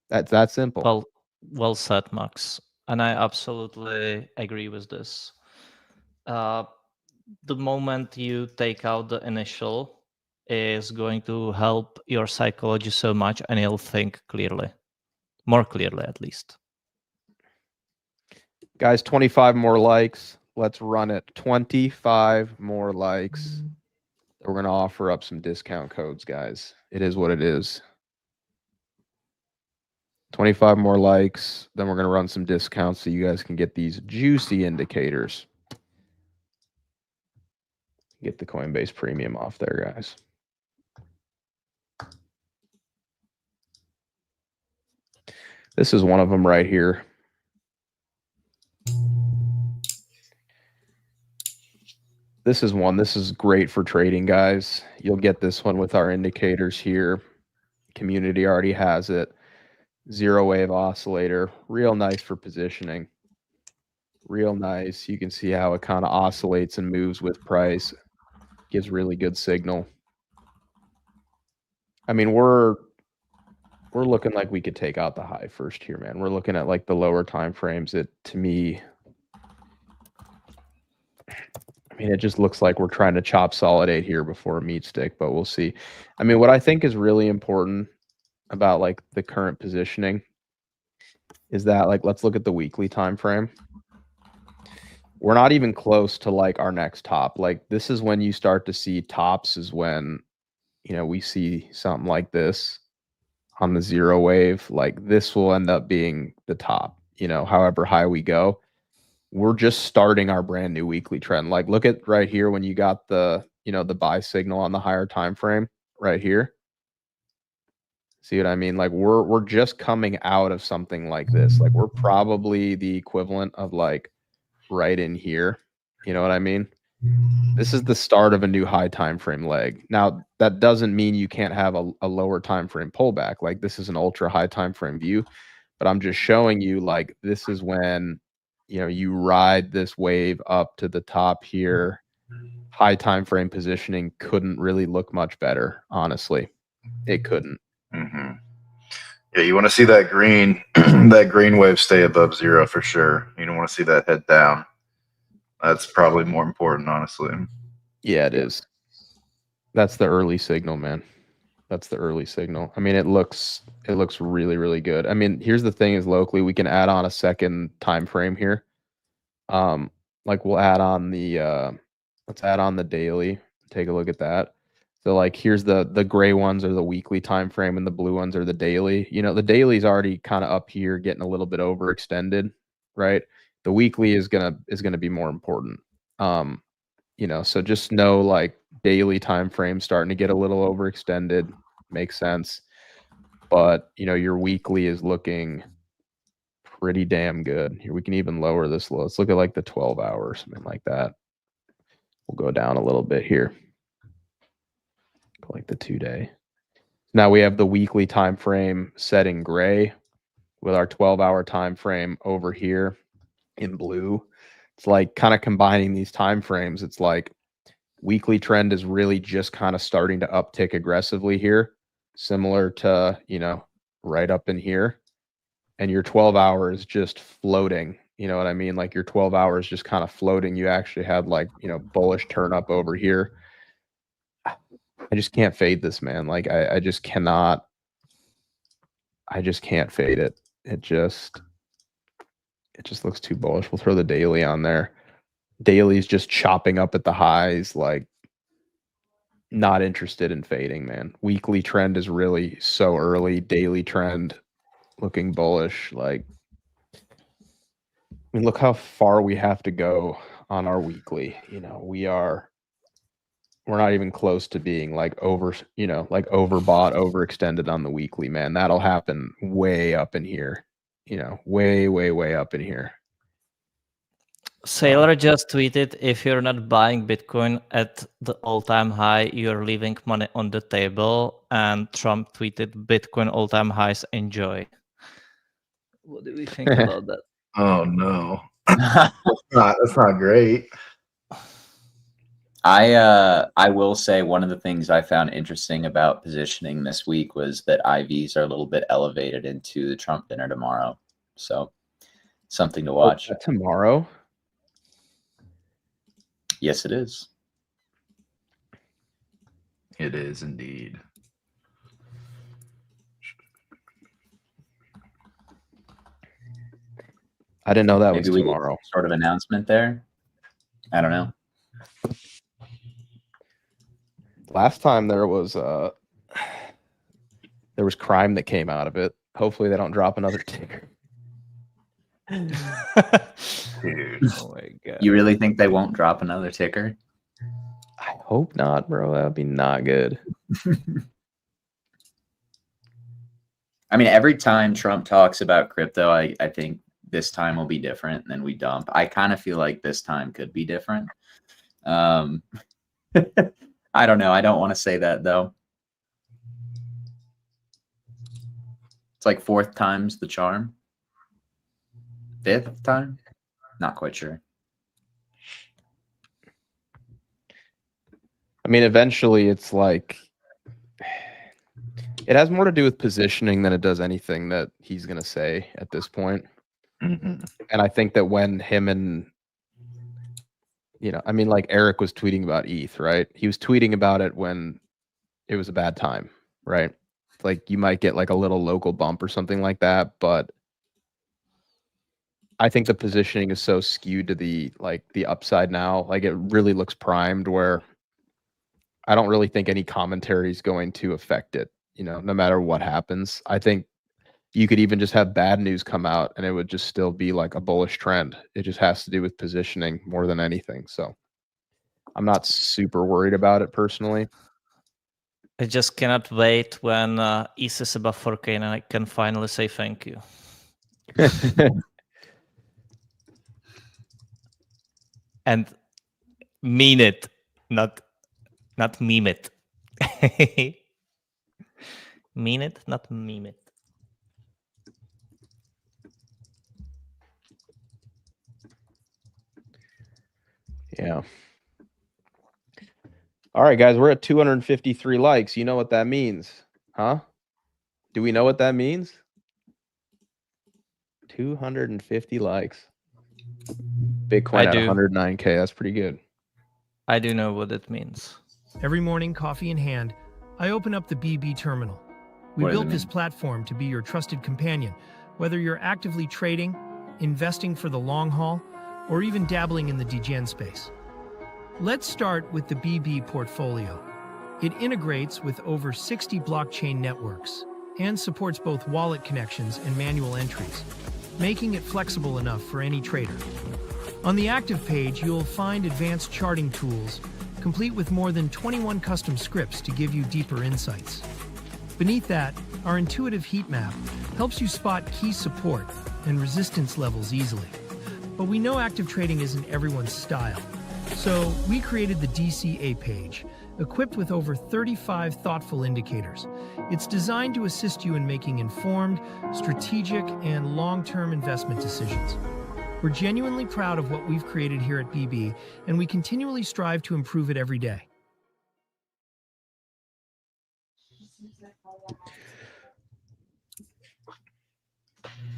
That's that simple. Well said, Max. And I absolutely agree with this. The moment you take out the initial is going to help your psychology so much, and you'll think clearly. More clearly, at least. Guys, 25 more likes. Let's run it. 25 more likes. We're going to offer up some discount codes, guys. It is what it is. 25 more likes. Then we're going to run some discounts so you guys can get these juicy indicators. Get the Coinbase Premium off there, guys. This is one of them right here. This is one. This is great for trading, guys. You'll get this one with our indicators here. Community already has it. Zero wave oscillator. Real nice for positioning. Real nice. You can see how it kind of oscillates and moves with price. Gives really good signal. I mean, we're looking like we could take out the high first here, man. We're looking at like the lower time frames. It, to me, I mean, it just looks like we're trying to chop solid 8 here before a meat stick, but we'll see. I mean, what I think is really important about like the current positioning is that, like, let's look at the weekly time frame. We're not even close to like our next top. Like, this is when you start to see tops, is when, you know, we see something like this on the 0 wave. Like, this will end up being the top, you know, however high we go. We're just starting our brand new weekly trend. Like, look at right here when you got the, you know, the buy signal on the higher time frame right here. See what I mean? Like, we're just coming out of something like this. Like, we're probably the equivalent of like right in here. You know what I mean? This is the start of a new high time frame leg. Now, that doesn't mean you can't have a lower time frame pullback. Like, this is an ultra high time frame view, but I'm just showing you, like, this is when, you know, you ride this wave up to the top here. High time frame positioning couldn't really look much better, honestly. It couldn't. Mm-hmm. Yeah, you want to see that green that green wave stay above 0 for sure. You don't want to see that head down. That's probably more important, honestly. Yeah, it is. That's the early signal, man. That's the early signal. I mean, it looks really, really good. I mean, here's the thing: is locally we can add on a second time frame here. Like, we'll add on the let's add on the daily. Take a look at that. So, like, here's the gray ones are the weekly time frame, and the blue ones are the daily. You know, the daily's already kind of up here, getting a little bit overextended, right? The weekly is gonna be more important. You know, so just know, like, daily time frame starting to get a little overextended. Makes sense. But, you know, your weekly is looking pretty damn good. Here, we can even lower this low. Let's look at like the 12 hours, something like that. We'll go down a little bit here. Go like the 2-day. Now we have the weekly time frame set in gray with our 12-hour time frame over here in blue. It's like kind of combining these time frames. It's like weekly trend is really just kind of starting to uptick aggressively here, similar to, you know, right up in here. And your 12 hours just floating. You know what I mean? Like, your 12 hours just kind of floating. You actually had, like, you know, bullish turn up over here. I just can't fade this, man. Like, I just cannot. I just can't fade it. It just looks too bullish. We'll throw the daily on there. Daily's just chopping up at the highs. Like, not interested in fading, man. Weekly trend is really so early. Daily trend looking bullish. Like, I mean, look how far we have to go on our weekly. You know, we're not even close to being like over, you know, like overbought, overextended on the weekly, man. That'll happen way up in here, you know, way, way, way up in here. Sailor just tweeted, if you're not buying Bitcoin at the all-time high, you're leaving money on the table. And Trump tweeted, Bitcoin all-time highs, enjoy. What do we think about that? Oh no. That's not great. I will say one of the things I found interesting about positioning this week was that IVs are a little bit elevated into the Trump dinner tomorrow. So something to watch. Tomorrow? Yes, it is. It is indeed. I didn't know that Maybe was we tomorrow. get sort of announcement there. I don't know. Last time there was crime that came out of it. Hopefully they don't drop another ticker. Dude. Oh my God. You really think they won't drop another ticker? I hope not, bro. That would be not good. I mean, every time Trump talks about crypto, I think this time will be different than we dump. I kind of feel like this time could be different. I don't know. I don't want to say that, though. It's like 4th time's the charm. 5th time? Not quite sure. I mean, eventually it's like it has more to do with positioning than it does anything that he's going to say at this point. Mhm. And I think that when him and, I mean, like Eric was tweeting about ETH, right? He was tweeting about it when it was a bad time, right? Like you might get like a little local bump or something like that, but I think the positioning is so skewed to the upside now. Like it really looks primed where I don't really think any commentary is going to affect it, no matter what happens. I think you could even just have bad news come out and it would just still be like a bullish trend. It just has to do with positioning more than anything. So I'm not super worried about it personally. I just cannot wait when ETH is above 4K and I can finally say thank you. And mean it, not meme it. Mean it, not meme it. Yeah. All right, guys, we're at 253 likes. You know what that means, huh? Do we know what that means? 250 likes. Bitcoin at 109K. That's pretty good. I do know what it means. Every morning, coffee in hand, I open up the BB terminal. We built this platform to be your trusted companion, whether you're actively trading, investing for the long haul, or even dabbling in the degen space. Let's start with the BB portfolio. It integrates with over 60 blockchain networks and supports both wallet connections and manual entries, making it flexible enough for any trader. On the active page, you'll find advanced charting tools, complete with more than 21 custom scripts to give you deeper insights. Beneath that, our intuitive heat map helps you spot key support and resistance levels easily. But we know active trading isn't everyone's style. So we created the DCA page, equipped with over 35 thoughtful indicators. It's designed to assist you in making informed, strategic, and long-term investment decisions. We're genuinely proud of what we've created here at BB, and we continually strive to improve it every day.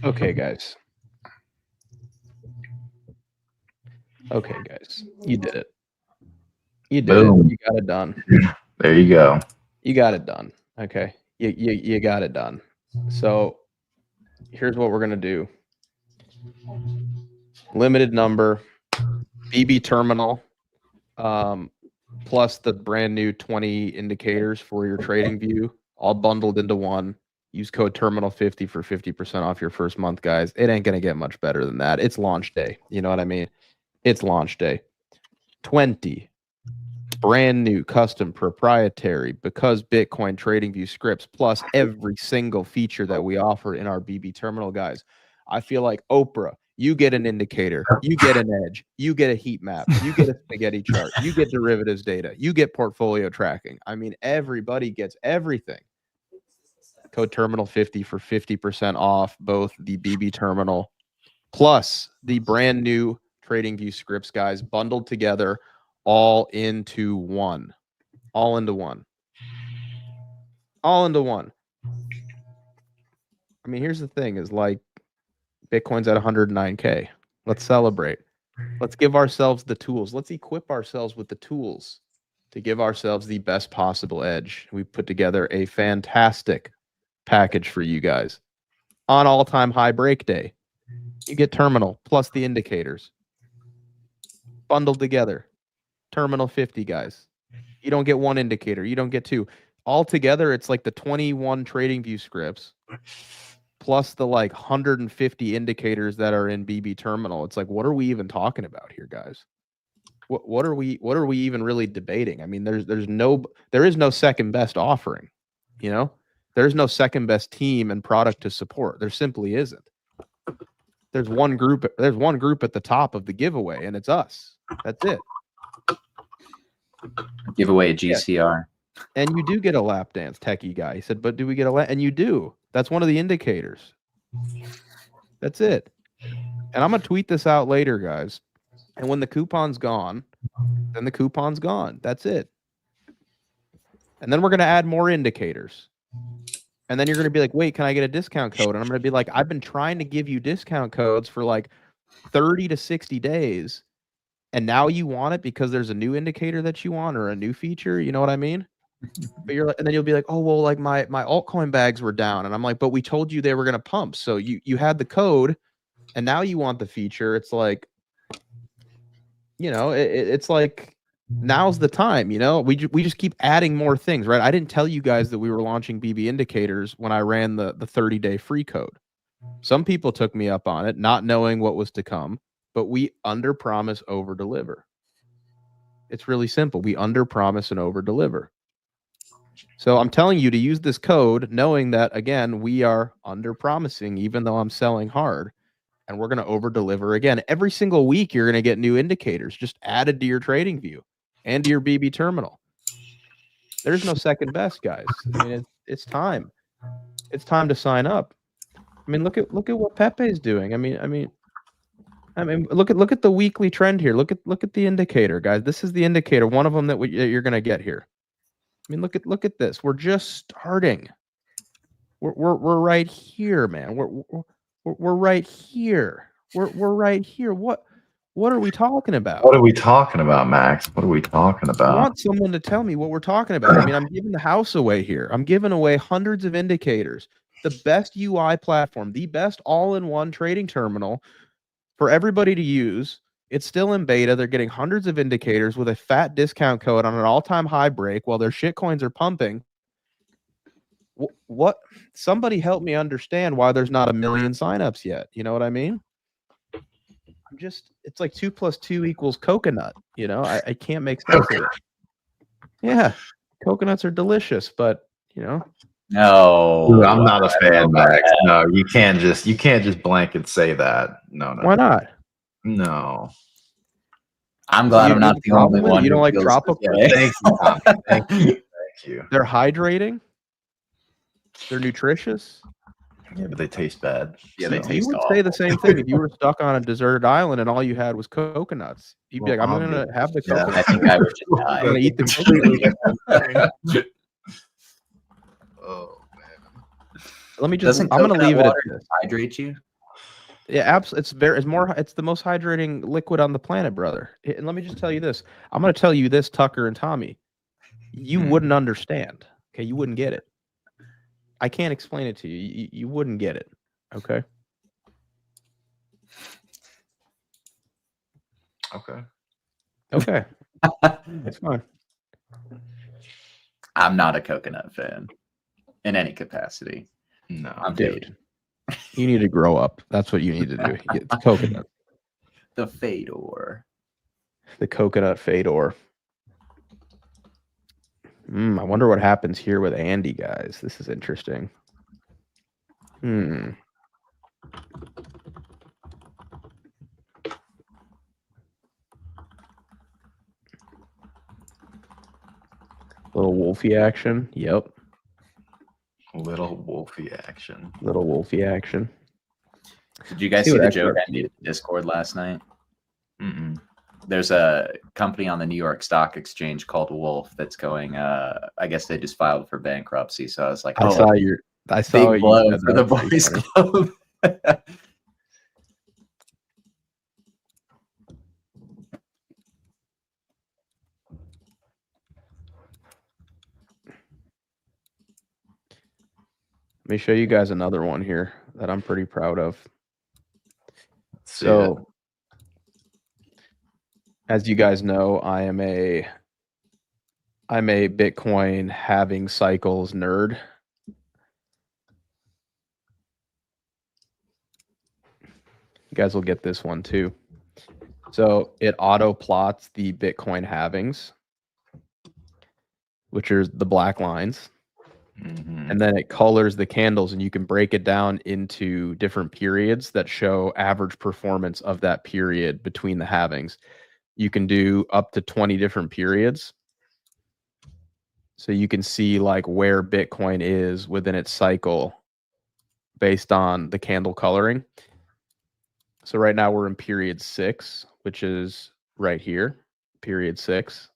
Okay, guys. You did it. You did Boom. it. You got it done. There you go. You got it done. Okay. You got it done. So here's what we're going to do. Limited number, BB terminal, plus the brand new 20 indicators for your trading view, all bundled into one. Use code terminal50 for 50% off your first month, guys. It ain't going to get much better than that. It's launch day. You know what I mean? It's launch day. 20 brand new custom proprietary because Bitcoin trading view scripts plus every single feature that we offer in our BB terminal, guys. I feel like Oprah, you get an indicator, you get an edge, you get a heat map, you get a spaghetti chart, you get derivatives data, you get portfolio tracking. I mean, everybody gets everything. Code terminal50 for 50% off both the BB terminal plus the brand new trading view scripts, guys, bundled together, all into one. All into one. All into one. I mean, here's the thing is like Bitcoin's at 109K. Let's celebrate. Let's give ourselves the tools. Let's equip ourselves with the tools to give ourselves the best possible edge. We put together a fantastic package for you guys. On all-time high break day, you get terminal plus the indicators bundled together. Terminal 50, guys. You don't get one indicator. You don't get two. Altogether, it's like the 21 trading view scripts plus the like 150 indicators that are in BB terminal. It's like, what are we even talking about here, guys? What are we even really debating? I mean, there is no second best offering, you know? There's no second best team and product to support. There simply isn't. There's one group at the top of the giveaway, and it's us. That's it. Give away a GCR. Yeah. And you do get a lap dance, techie guy. He said, but do we get a lap? And you do. That's one of the indicators. That's it. And I'm going to tweet this out later, guys. And when the coupon's gone, then the coupon's gone. That's it. And then we're going to add more indicators. And then you're going to be like, wait, can I get a discount code? And I'm going to be like, I've been trying to give you discount codes for like 30 to 60 days. And now you want it because there's a new indicator that you want or a new feature. You know what I mean? But you're like, and then you'll be like, oh, well, like my altcoin bags were down. And I'm like, but we told you they were going to pump. So you had the code and now you want the feature. It's like, it's like, now's the time, we just keep adding more things, right? I didn't tell you guys that we were launching BB indicators when I ran the 30-day free code. Some people took me up on it, not knowing what was to come, but we under promise, over deliver. It's really simple. We under promise and over deliver. So I'm telling you to use this code, knowing that, again, we are under promising, even though I'm selling hard. And we're going to over deliver again. Every single week, you're going to get new indicators just added to your trading view and to your BB terminal. There's no second best, guys. I mean, it's time. It's time to sign up. I mean, look at what Pepe's doing. I mean, look at the weekly trend here. Look at the indicator, guys. This is the indicator. One of them that you're going to get here. I mean, look at this. We're just starting. We're right here, man. We're right here. We're right here. What are we talking about? What are we talking about, Max? What are we talking about? I want someone to tell me what we're talking about. I mean, I'm giving the house away here. I'm giving away hundreds of indicators. The best UI platform, the best all-in-one trading terminal for everybody to use. It's still in beta. They're getting hundreds of indicators with a fat discount code on an all-time high break while their shitcoins are pumping. What? Somebody help me understand why there's not 1 million signups yet. You know what I mean? It's like 2 + 2 = coconut. I can't make sense of it. Yeah, coconuts are delicious, but no, dude, I'm not a fan, Max. No, you can't just blanket say that. No. Why not? No. I'm glad I'm not the only one. You don't like tropical? Thank you, Tom. Thank you. They're hydrating. They're nutritious. Yeah, but they taste bad. Yeah, they taste You would awful. say the same thing if you were stuck on a deserted island and all you had was coconuts. You'd be like, I'm going to have the coconut. I think I would just die. I'm going to eat the coconut. Oh, man. Let me just. I'm going to leave it at this. Hydrate you? Yeah, absolutely. It's the most hydrating liquid on the planet, brother. And let me just tell you this. I'm going to tell you this, Tucker and Tommy. You wouldn't understand. Okay, you wouldn't get it. I can't explain it to you. You wouldn't get it. Okay. Okay. That's fine. I'm not a coconut fan in any capacity. No, I'm dude. You need to grow up. That's what you need to do. Get the coconut. The Fedor. The coconut Fedor. I wonder what happens here with Andy, guys. This is interesting. Little wolfy action. Yep. Little wolfy action. Little wolfy action. Did you guys see the joke I made in Discord last night? Mm-mm. There's a company on the New York Stock Exchange called Wolf that's going. I guess they just filed for bankruptcy. So I was like, I saw big blow for the Boys Club. Let me show you guys another one here that I'm pretty proud of. So, as you guys know, I'm a Bitcoin halving cycles nerd. You guys will get this one too. So it auto plots the Bitcoin halvings, which are the black lines. And then it colors the candles, and you can break it down into different periods that show average performance of that period between the halvings. You can do up to 20 different periods. So you can see like where Bitcoin is within its cycle based on the candle coloring. So right now we're in period 6, which is right here, period 6.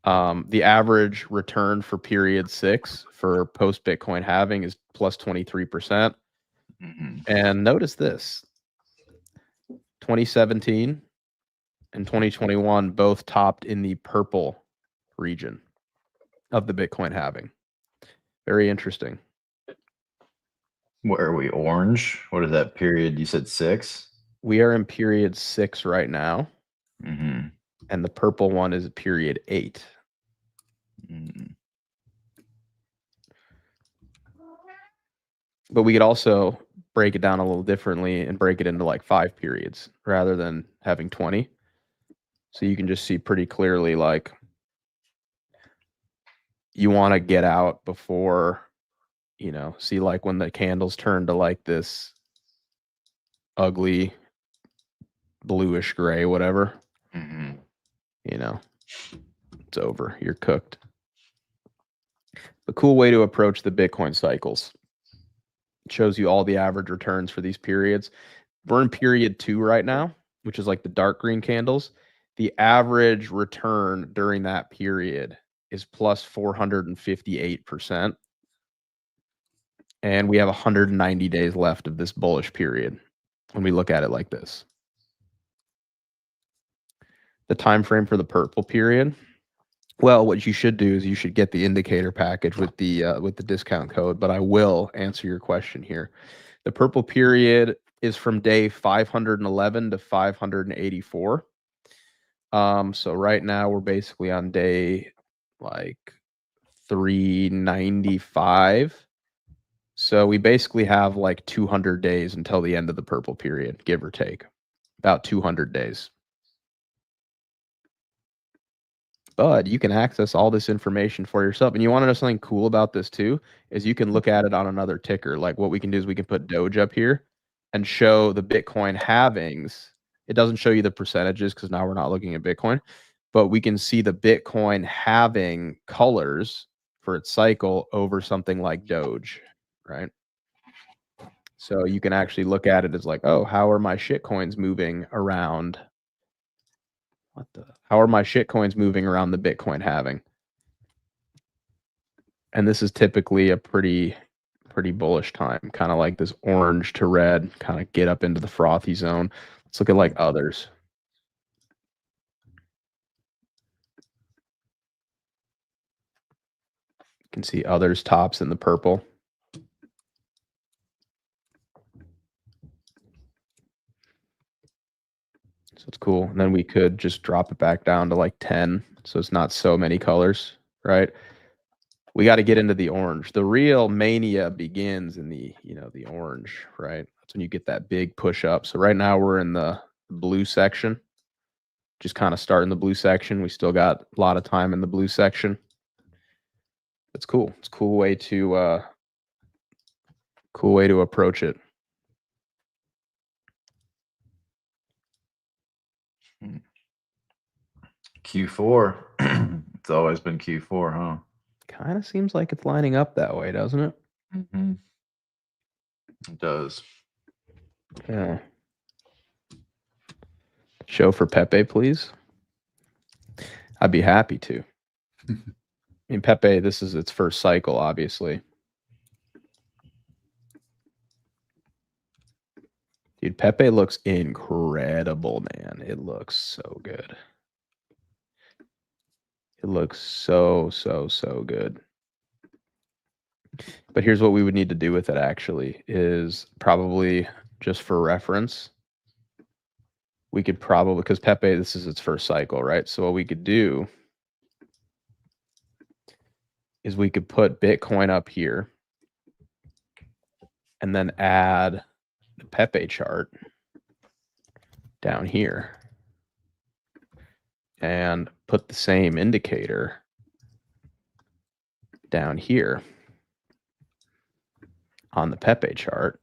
The average return for period 6 for post Bitcoin halving is plus 23%. And notice this, 2017 and 2021 both topped in the purple region of the Bitcoin halving. Very interesting. Where are we? Orange? What is that period? You said 6? We are in period 6 right now. And the purple one is period 8. But we could also break it down a little differently and break it into like 5 periods rather than having 20. So you can just see pretty clearly, like, you want to get out before, see like when the candles turn to like this ugly bluish gray, whatever, it's over. You're cooked. The cool way to approach the Bitcoin cycles. It shows you all the average returns for these periods. We're in period 2 right now, which is like the dark green candles. The average return during that period is plus 458%. And we have 190 days left of this bullish period when we look at it like this. The time frame for the purple period. Well, what you should do is you should get the indicator package with the discount code, but I will answer your question here. The purple period is from day 511 to 584. So right now we're basically on day like 395. So we basically have like 200 days until the end of the purple period, give or take. About 200 days. But you can access all this information for yourself. And you want to know something cool about this too, is you can look at it on another ticker. Like what we can do is we can put Doge up here and show the Bitcoin halvings. It doesn't show you the percentages because now we're not looking at Bitcoin, but we can see the Bitcoin halving colors for its cycle over something like Doge, right? So you can actually look at it as like, oh, how are my shitcoins moving around? How are my shitcoins moving around the Bitcoin halving? And this is typically a pretty bullish time, kind of like this orange to red, kind of get up into the frothy zone. Let's look at like others. You can see others tops in the purple. So it's cool. And then we could just drop it back down to like 10. So it's not so many colors, right? We got to get into the orange. The real mania begins in the, the orange, right? That's when you get that big push up. So right now we're in the blue section. Just kind of start in the blue section. We still got a lot of time in the blue section. It's cool. It's a cool way to approach it. Q4. It's always been Q4, huh? Kind of seems like it's lining up that way, doesn't it? It does. Yeah. Show for Pepe, please. I'd be happy to. I mean, Pepe, this is its first cycle, obviously. Dude, Pepe looks incredible, man. It looks so good. It looks so good. But here's what we would need to do with it, actually, is probably just for reference. We could probably, because Pepe, this is its first cycle, right? So what we could do is we could put Bitcoin up here and then add the Pepe chart down here and put the same indicator down here on the Pepe chart.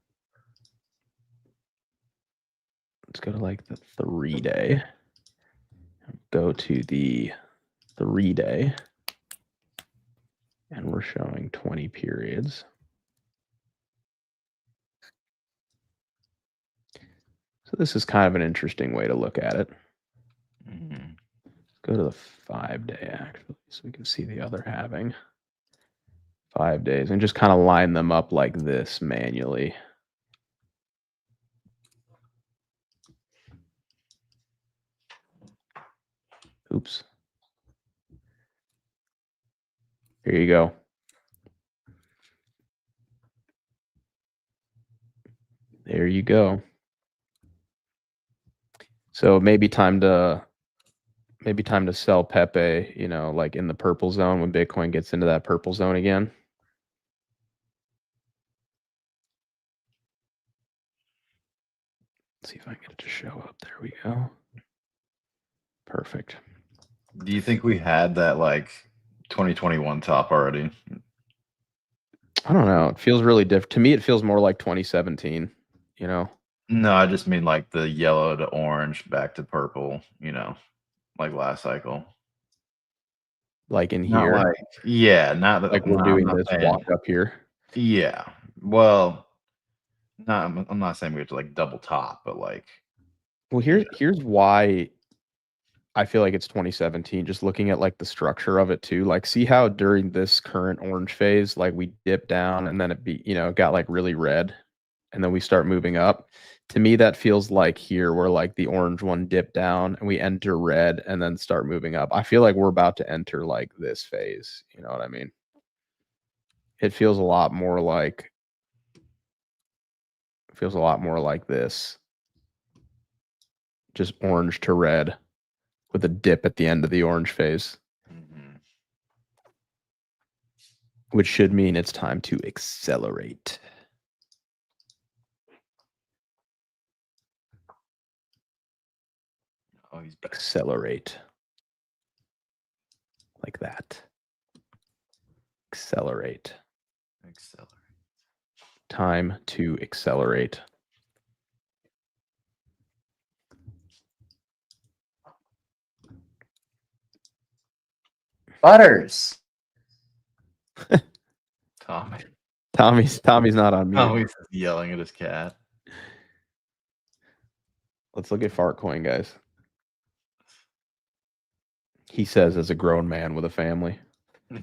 Let's go to like the 3-day. Go to the 3-day. And we're showing 20 periods. So this is kind of an interesting way to look at it. Mhm. Go to the 5-day actually, so we can see the other halving. 5 days, and just kind of line them up like this manually. Oops. Here you go. There you go. So maybe time to sell Pepe, you know, like in the purple zone when Bitcoin gets into that purple zone again. Let's see if I can get it to show up. There we go. Perfect. Do you think we had that like 2021 top already? I don't know. It feels really different. To me, it feels more like 2017, you know? No, I just mean like the yellow to orange back to purple, you know, like last cycle. Like in Not here. like, yeah, not that Like we're I'm doing not this saying- walk up here. Yeah. Well, I'm not saying we have to like double top, but like, Well, here's why I feel like it's 2017, just looking at like the structure of it too. Like, see how during this current orange phase, like we dip down and then it got like really red and then we start moving up. To me, that feels like here where like the orange one dipped down and we enter red and then start moving up. I feel like we're about to enter like this phase. You know what I mean? It feels a lot more like this. Just orange to red with a dip at the end of the orange phase. mhm. Which should mean it's time to accelerate. Oh, he's back. Accelerate. Like that. Accelerate. Accelerate. Time to accelerate. Butters. Tommy. Tommy's not on mute. Tommy's yelling at his cat. Let's look at Fartcoin, guys. He says as a grown man with a family. Oh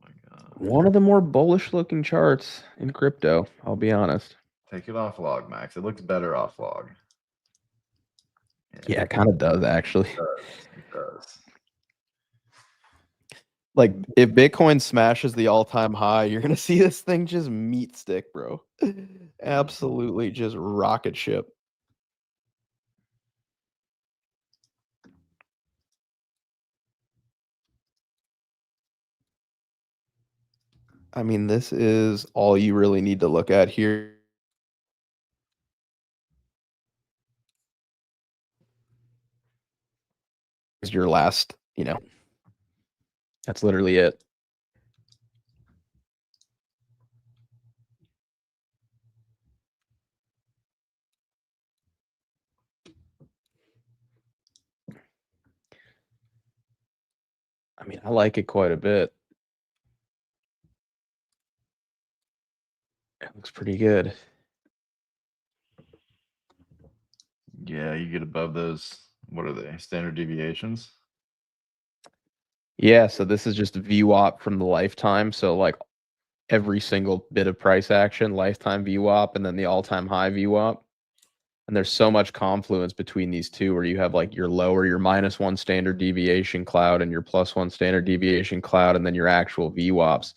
my god. One of the more bullish looking charts in crypto, I'll be honest. Take it off log, Max. It looks better off log. Yeah, it kind of does actually. It does. Like if Bitcoin smashes the all-time high, you're gonna see this thing just meat stick, bro. Absolutely just rocket ship. I mean, this is all you really need to look at here. Is your last, that's literally it. I mean, I like it quite a bit. It looks pretty good. Yeah, you get above those. What are they? Standard deviations? Yeah, so this is just VWAP from the lifetime. So like every single bit of price action, lifetime VWAP, and then the all-time high VWAP. And there's so much confluence between these two where you have like your lower, your -1 standard deviation cloud and your +1 standard deviation cloud, and then your actual VWAPs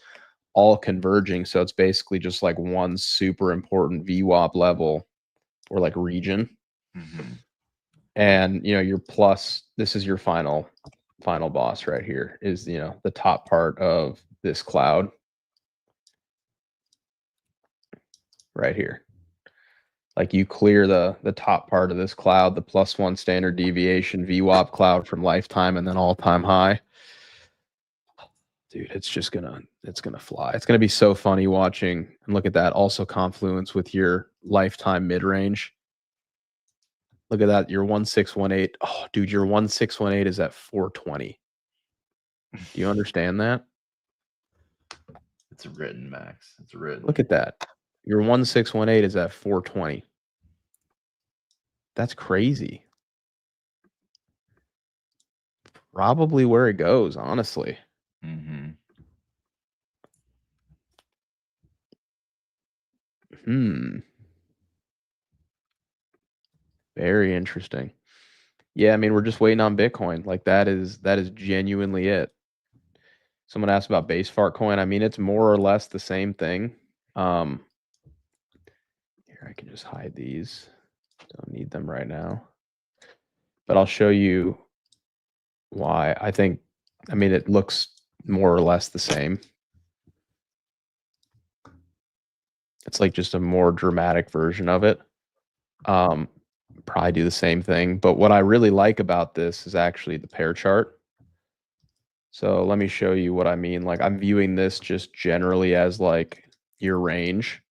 all converging. So it's basically just like one super important VWAP level or like region. Mm-hmm. And your plus, this is your final boss right here, is the top part of this cloud right here. Like you clear the top part of this cloud, the +1 standard deviation VWAP cloud from lifetime and then all-time high. Dude, it's gonna fly. It's gonna be so funny watching. And look at that, also confluence with your lifetime mid-range. Look at that, your 1618. Oh, dude, your 1618 is at 420. Do you understand that? It's written, Max. It's written. Look at that. Your 1618 is at 420. That's crazy. Probably where it goes, honestly. Mm-hmm. Very interesting. Yeah, I mean, we're just waiting on Bitcoin. Like that is genuinely it. Someone asked about base fart coin. I mean, it's more or less the same thing. Here, I can just hide these. Don't need them right now. But I'll show you why. I mean, it looks more or less the same. It's like just a more dramatic version of it. Probably do the same thing. But what I really like about this is actually the pair chart. So let me show you what I mean. Like I'm viewing this just generally as like your range.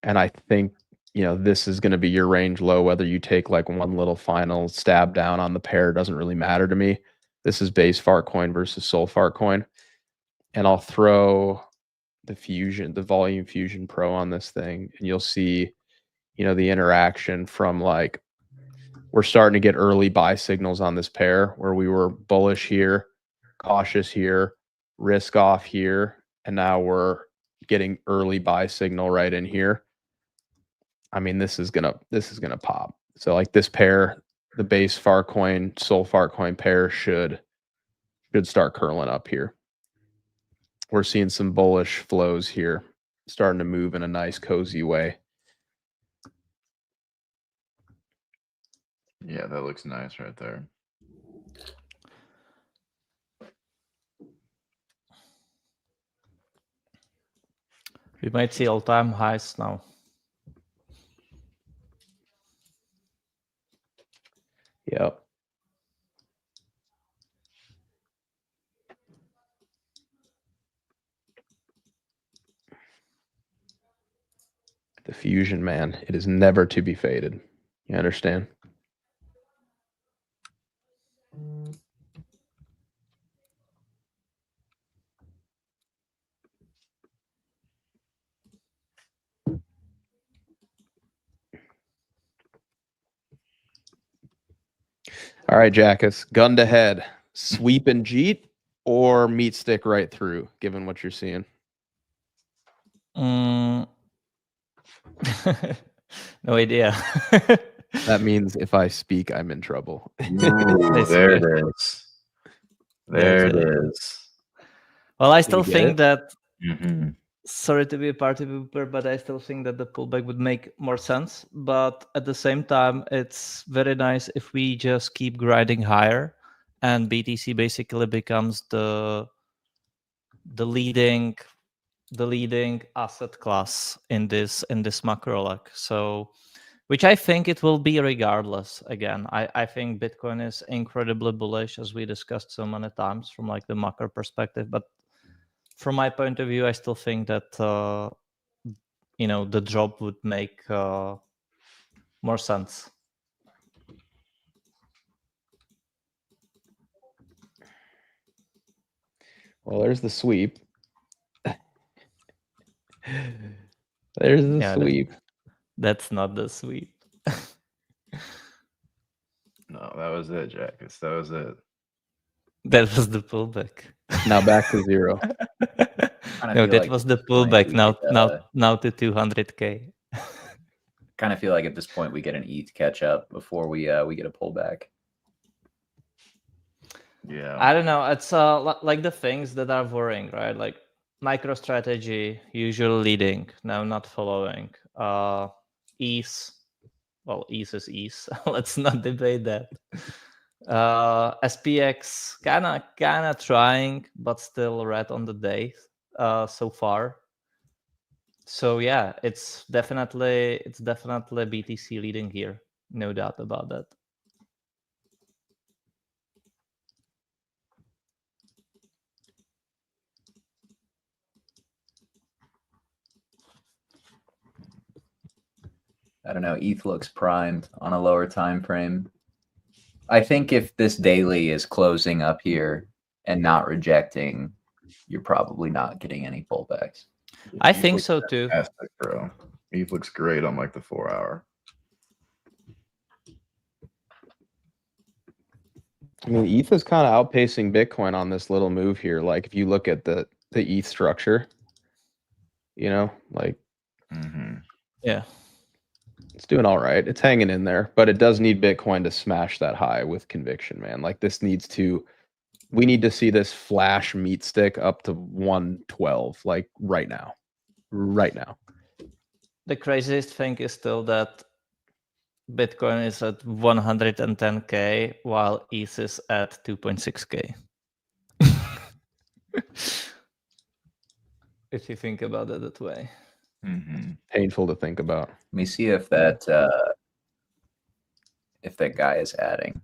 And I think, this is going to be your range low, whether you take like one little final stab down on the pair, doesn't really matter to me. This is base fart coin versus soul fart coin. And I'll throw the volume fusion pro on this thing. And you'll see, the interaction from like, we're starting to get early buy signals on this pair where we were bullish here, cautious here, risk off here, and now we're getting early buy signal right in here. I mean, this is gonna pop. So like this pair, the base Farcoin, Soul Farcoin pair should start curling up here. We're seeing some bullish flows here, starting to move in a nice cozy way. Yeah, that looks nice right there. We might see all-time highs now. Yep. The fusion, man, it is never to be faded. You understand? All right, Jackus, gun to head, sweep and jeet or meat stick right through, given what you're seeing? No idea. That means if I speak, I'm in trouble. Ooh, there it is. There it is. Well, I Did still you get think it? that, Mm-hmm. sorry to be a party pooper, but I still think that the pullback would make more sense. But at the same time, it's very nice if we just keep grinding higher and BTC basically becomes the leading asset class in this macro leg. So, which I think it will be regardless. Again, I think Bitcoin is incredibly bullish, as we discussed so many times from like the macro perspective. But from my point of view, I still think that the drop would make more sense. Well, there's the sweep. There's the sweep. That's not the sweep. No, that was it, Jackus. That was it. That was the pullback. Now back to zero. No, that was the pullback. Now to 200K. Kind of feel like at this point we get an ETH catch up before we get a pullback. Yeah. I don't know. It's like the things that are worrying, right? Like MicroStrategy usually leading, now not following. ETH, well, ETH is ETH. Let's not debate that. SPX kind of trying, but still red on the day so far. So yeah, it's definitely BTC leading here, no doubt about that. I don't know. ETH looks primed on a lower time frame. I think if this daily is closing up here and not rejecting, you're probably not getting any pullbacks. I ETH think looks so too. fantastic, bro. ETH looks great on like the 4 hour. I mean, ETH is kind of outpacing Bitcoin on this little move here. Like if you look at the ETH structure, you know, like Yeah. it's doing all right. It's hanging in there, but it does need Bitcoin to smash that high with conviction, man. Like we need to see this flash meat stick up to 112, like right now. Right now. The craziest thing is still that Bitcoin is at 110K while ETH is at 2.6K. If you think about it that way. Painful to think about. Let me see if that guy is adding.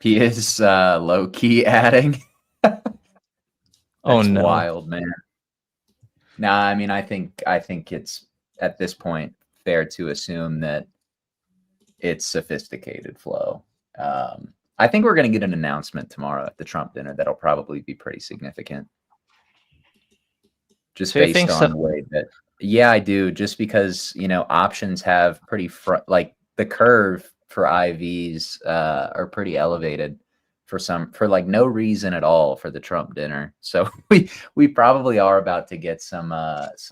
He is low key adding. Oh no! Wild, man. Nah, I mean, I think it's at this point fair to assume that it's sophisticated flow. I think we're going to get an announcement tomorrow at the Trump dinner that'll probably be pretty significant. Just So you based think on so? the way that, yeah, I do. Just because, you know, options have pretty like the curve for IVs are pretty elevated for like no reason at all for the Trump dinner. So we probably are about to get some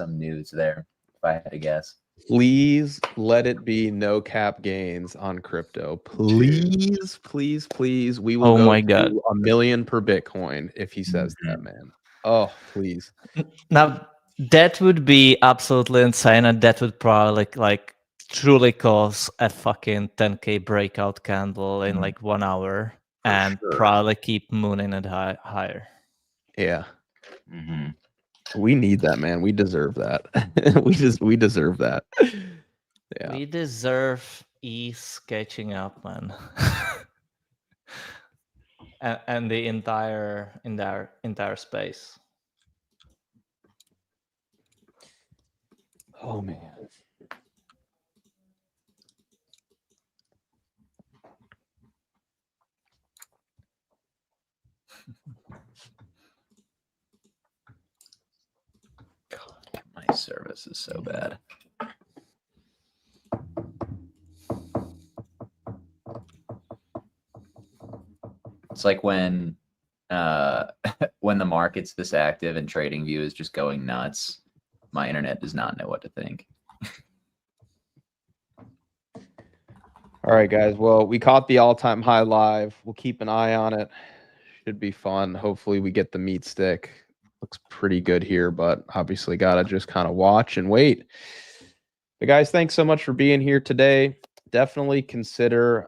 news there, if I had to guess. Please let it be no cap gains on crypto. Please, please, please. We will Oh go my God. to $1 million per Bitcoin if he says that, man. Oh, please. Now that would be absolutely insane, and that would probably like truly cause a fucking 10K breakout candle in like 1 hour, and probably keep mooning it higher. Yeah. We need that, man. We deserve that. we deserve that. Yeah. We deserve ETH catching up, man. and the entire space. Oh man. God, my service is so bad. It's like when when the market's this active and TradingView is just going nuts, my internet does not know what to think. All right, guys. Well, we caught the all-time high live. We'll keep an eye on it. Should be fun. Hopefully we get the meat stick. Looks pretty good here, but obviously got to just kind of watch and wait. But guys, thanks so much for being here today. Definitely consider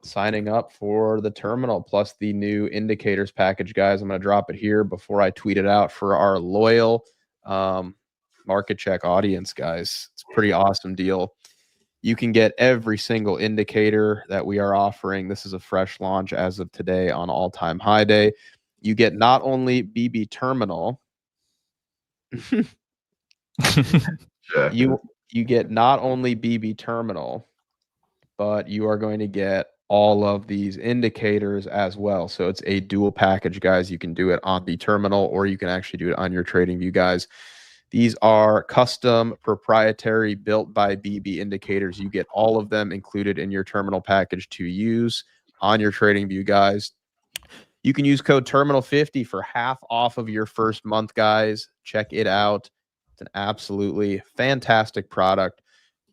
signing up for the terminal plus the new indicators package, guys. I'm going to drop it here before I tweet it out for our loyal market check audience, guys. It's a pretty awesome deal. You can get every single indicator that we are offering. This is a fresh launch as of today on all-time high day. You get not only BB terminal, you get not only BB terminal, but you are going to get all of these indicators as well. So it's a dual package, guys. You can do it on the terminal, or you can actually do it on your TradingView, guys. These are custom, proprietary, built by BB indicators. You get all of them included in your terminal package to use on your TradingView, guys. You can use code Terminal50 for half off of your first month, guys. Check it out. It's an absolutely fantastic product.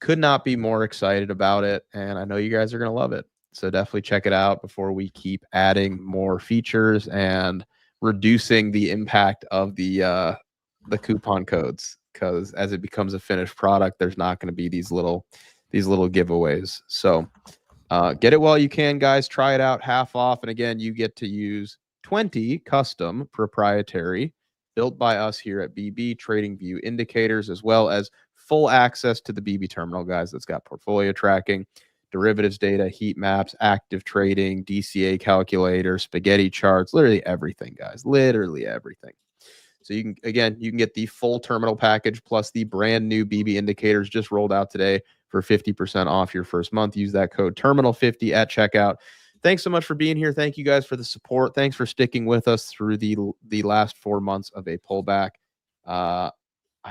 Could not be more excited about it, and I know you guys are going to love it. So definitely check it out before we keep adding more features and reducing the impact of the coupon codes, because as it becomes a finished product, there's not going to be these little giveaways. So get it while you can, guys. Try it out half off, and again, you get to use 20 custom proprietary built by us here at BB TradingView indicators, as well as full access to the BB terminal, guys. That's got portfolio tracking, derivatives data, heat maps, active trading, DCA calculator, spaghetti charts, literally everything, guys. Literally everything. So you can get the full terminal package plus the brand new BB indicators just rolled out today for 50% off your first month. Use that code Terminal50 at checkout. thanks so much for being here. Thank you guys for the support. Thanks for sticking with us through the last 4 months of a pullback. I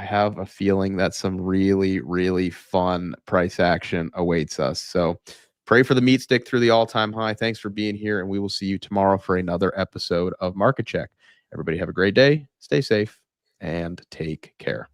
have a feeling that some really, really fun price action awaits us. So pray for the meat stick through the all-time high. Thanks for being here, and we will see you tomorrow for another episode of Market Check. Everybody have a great day. Stay safe and take care.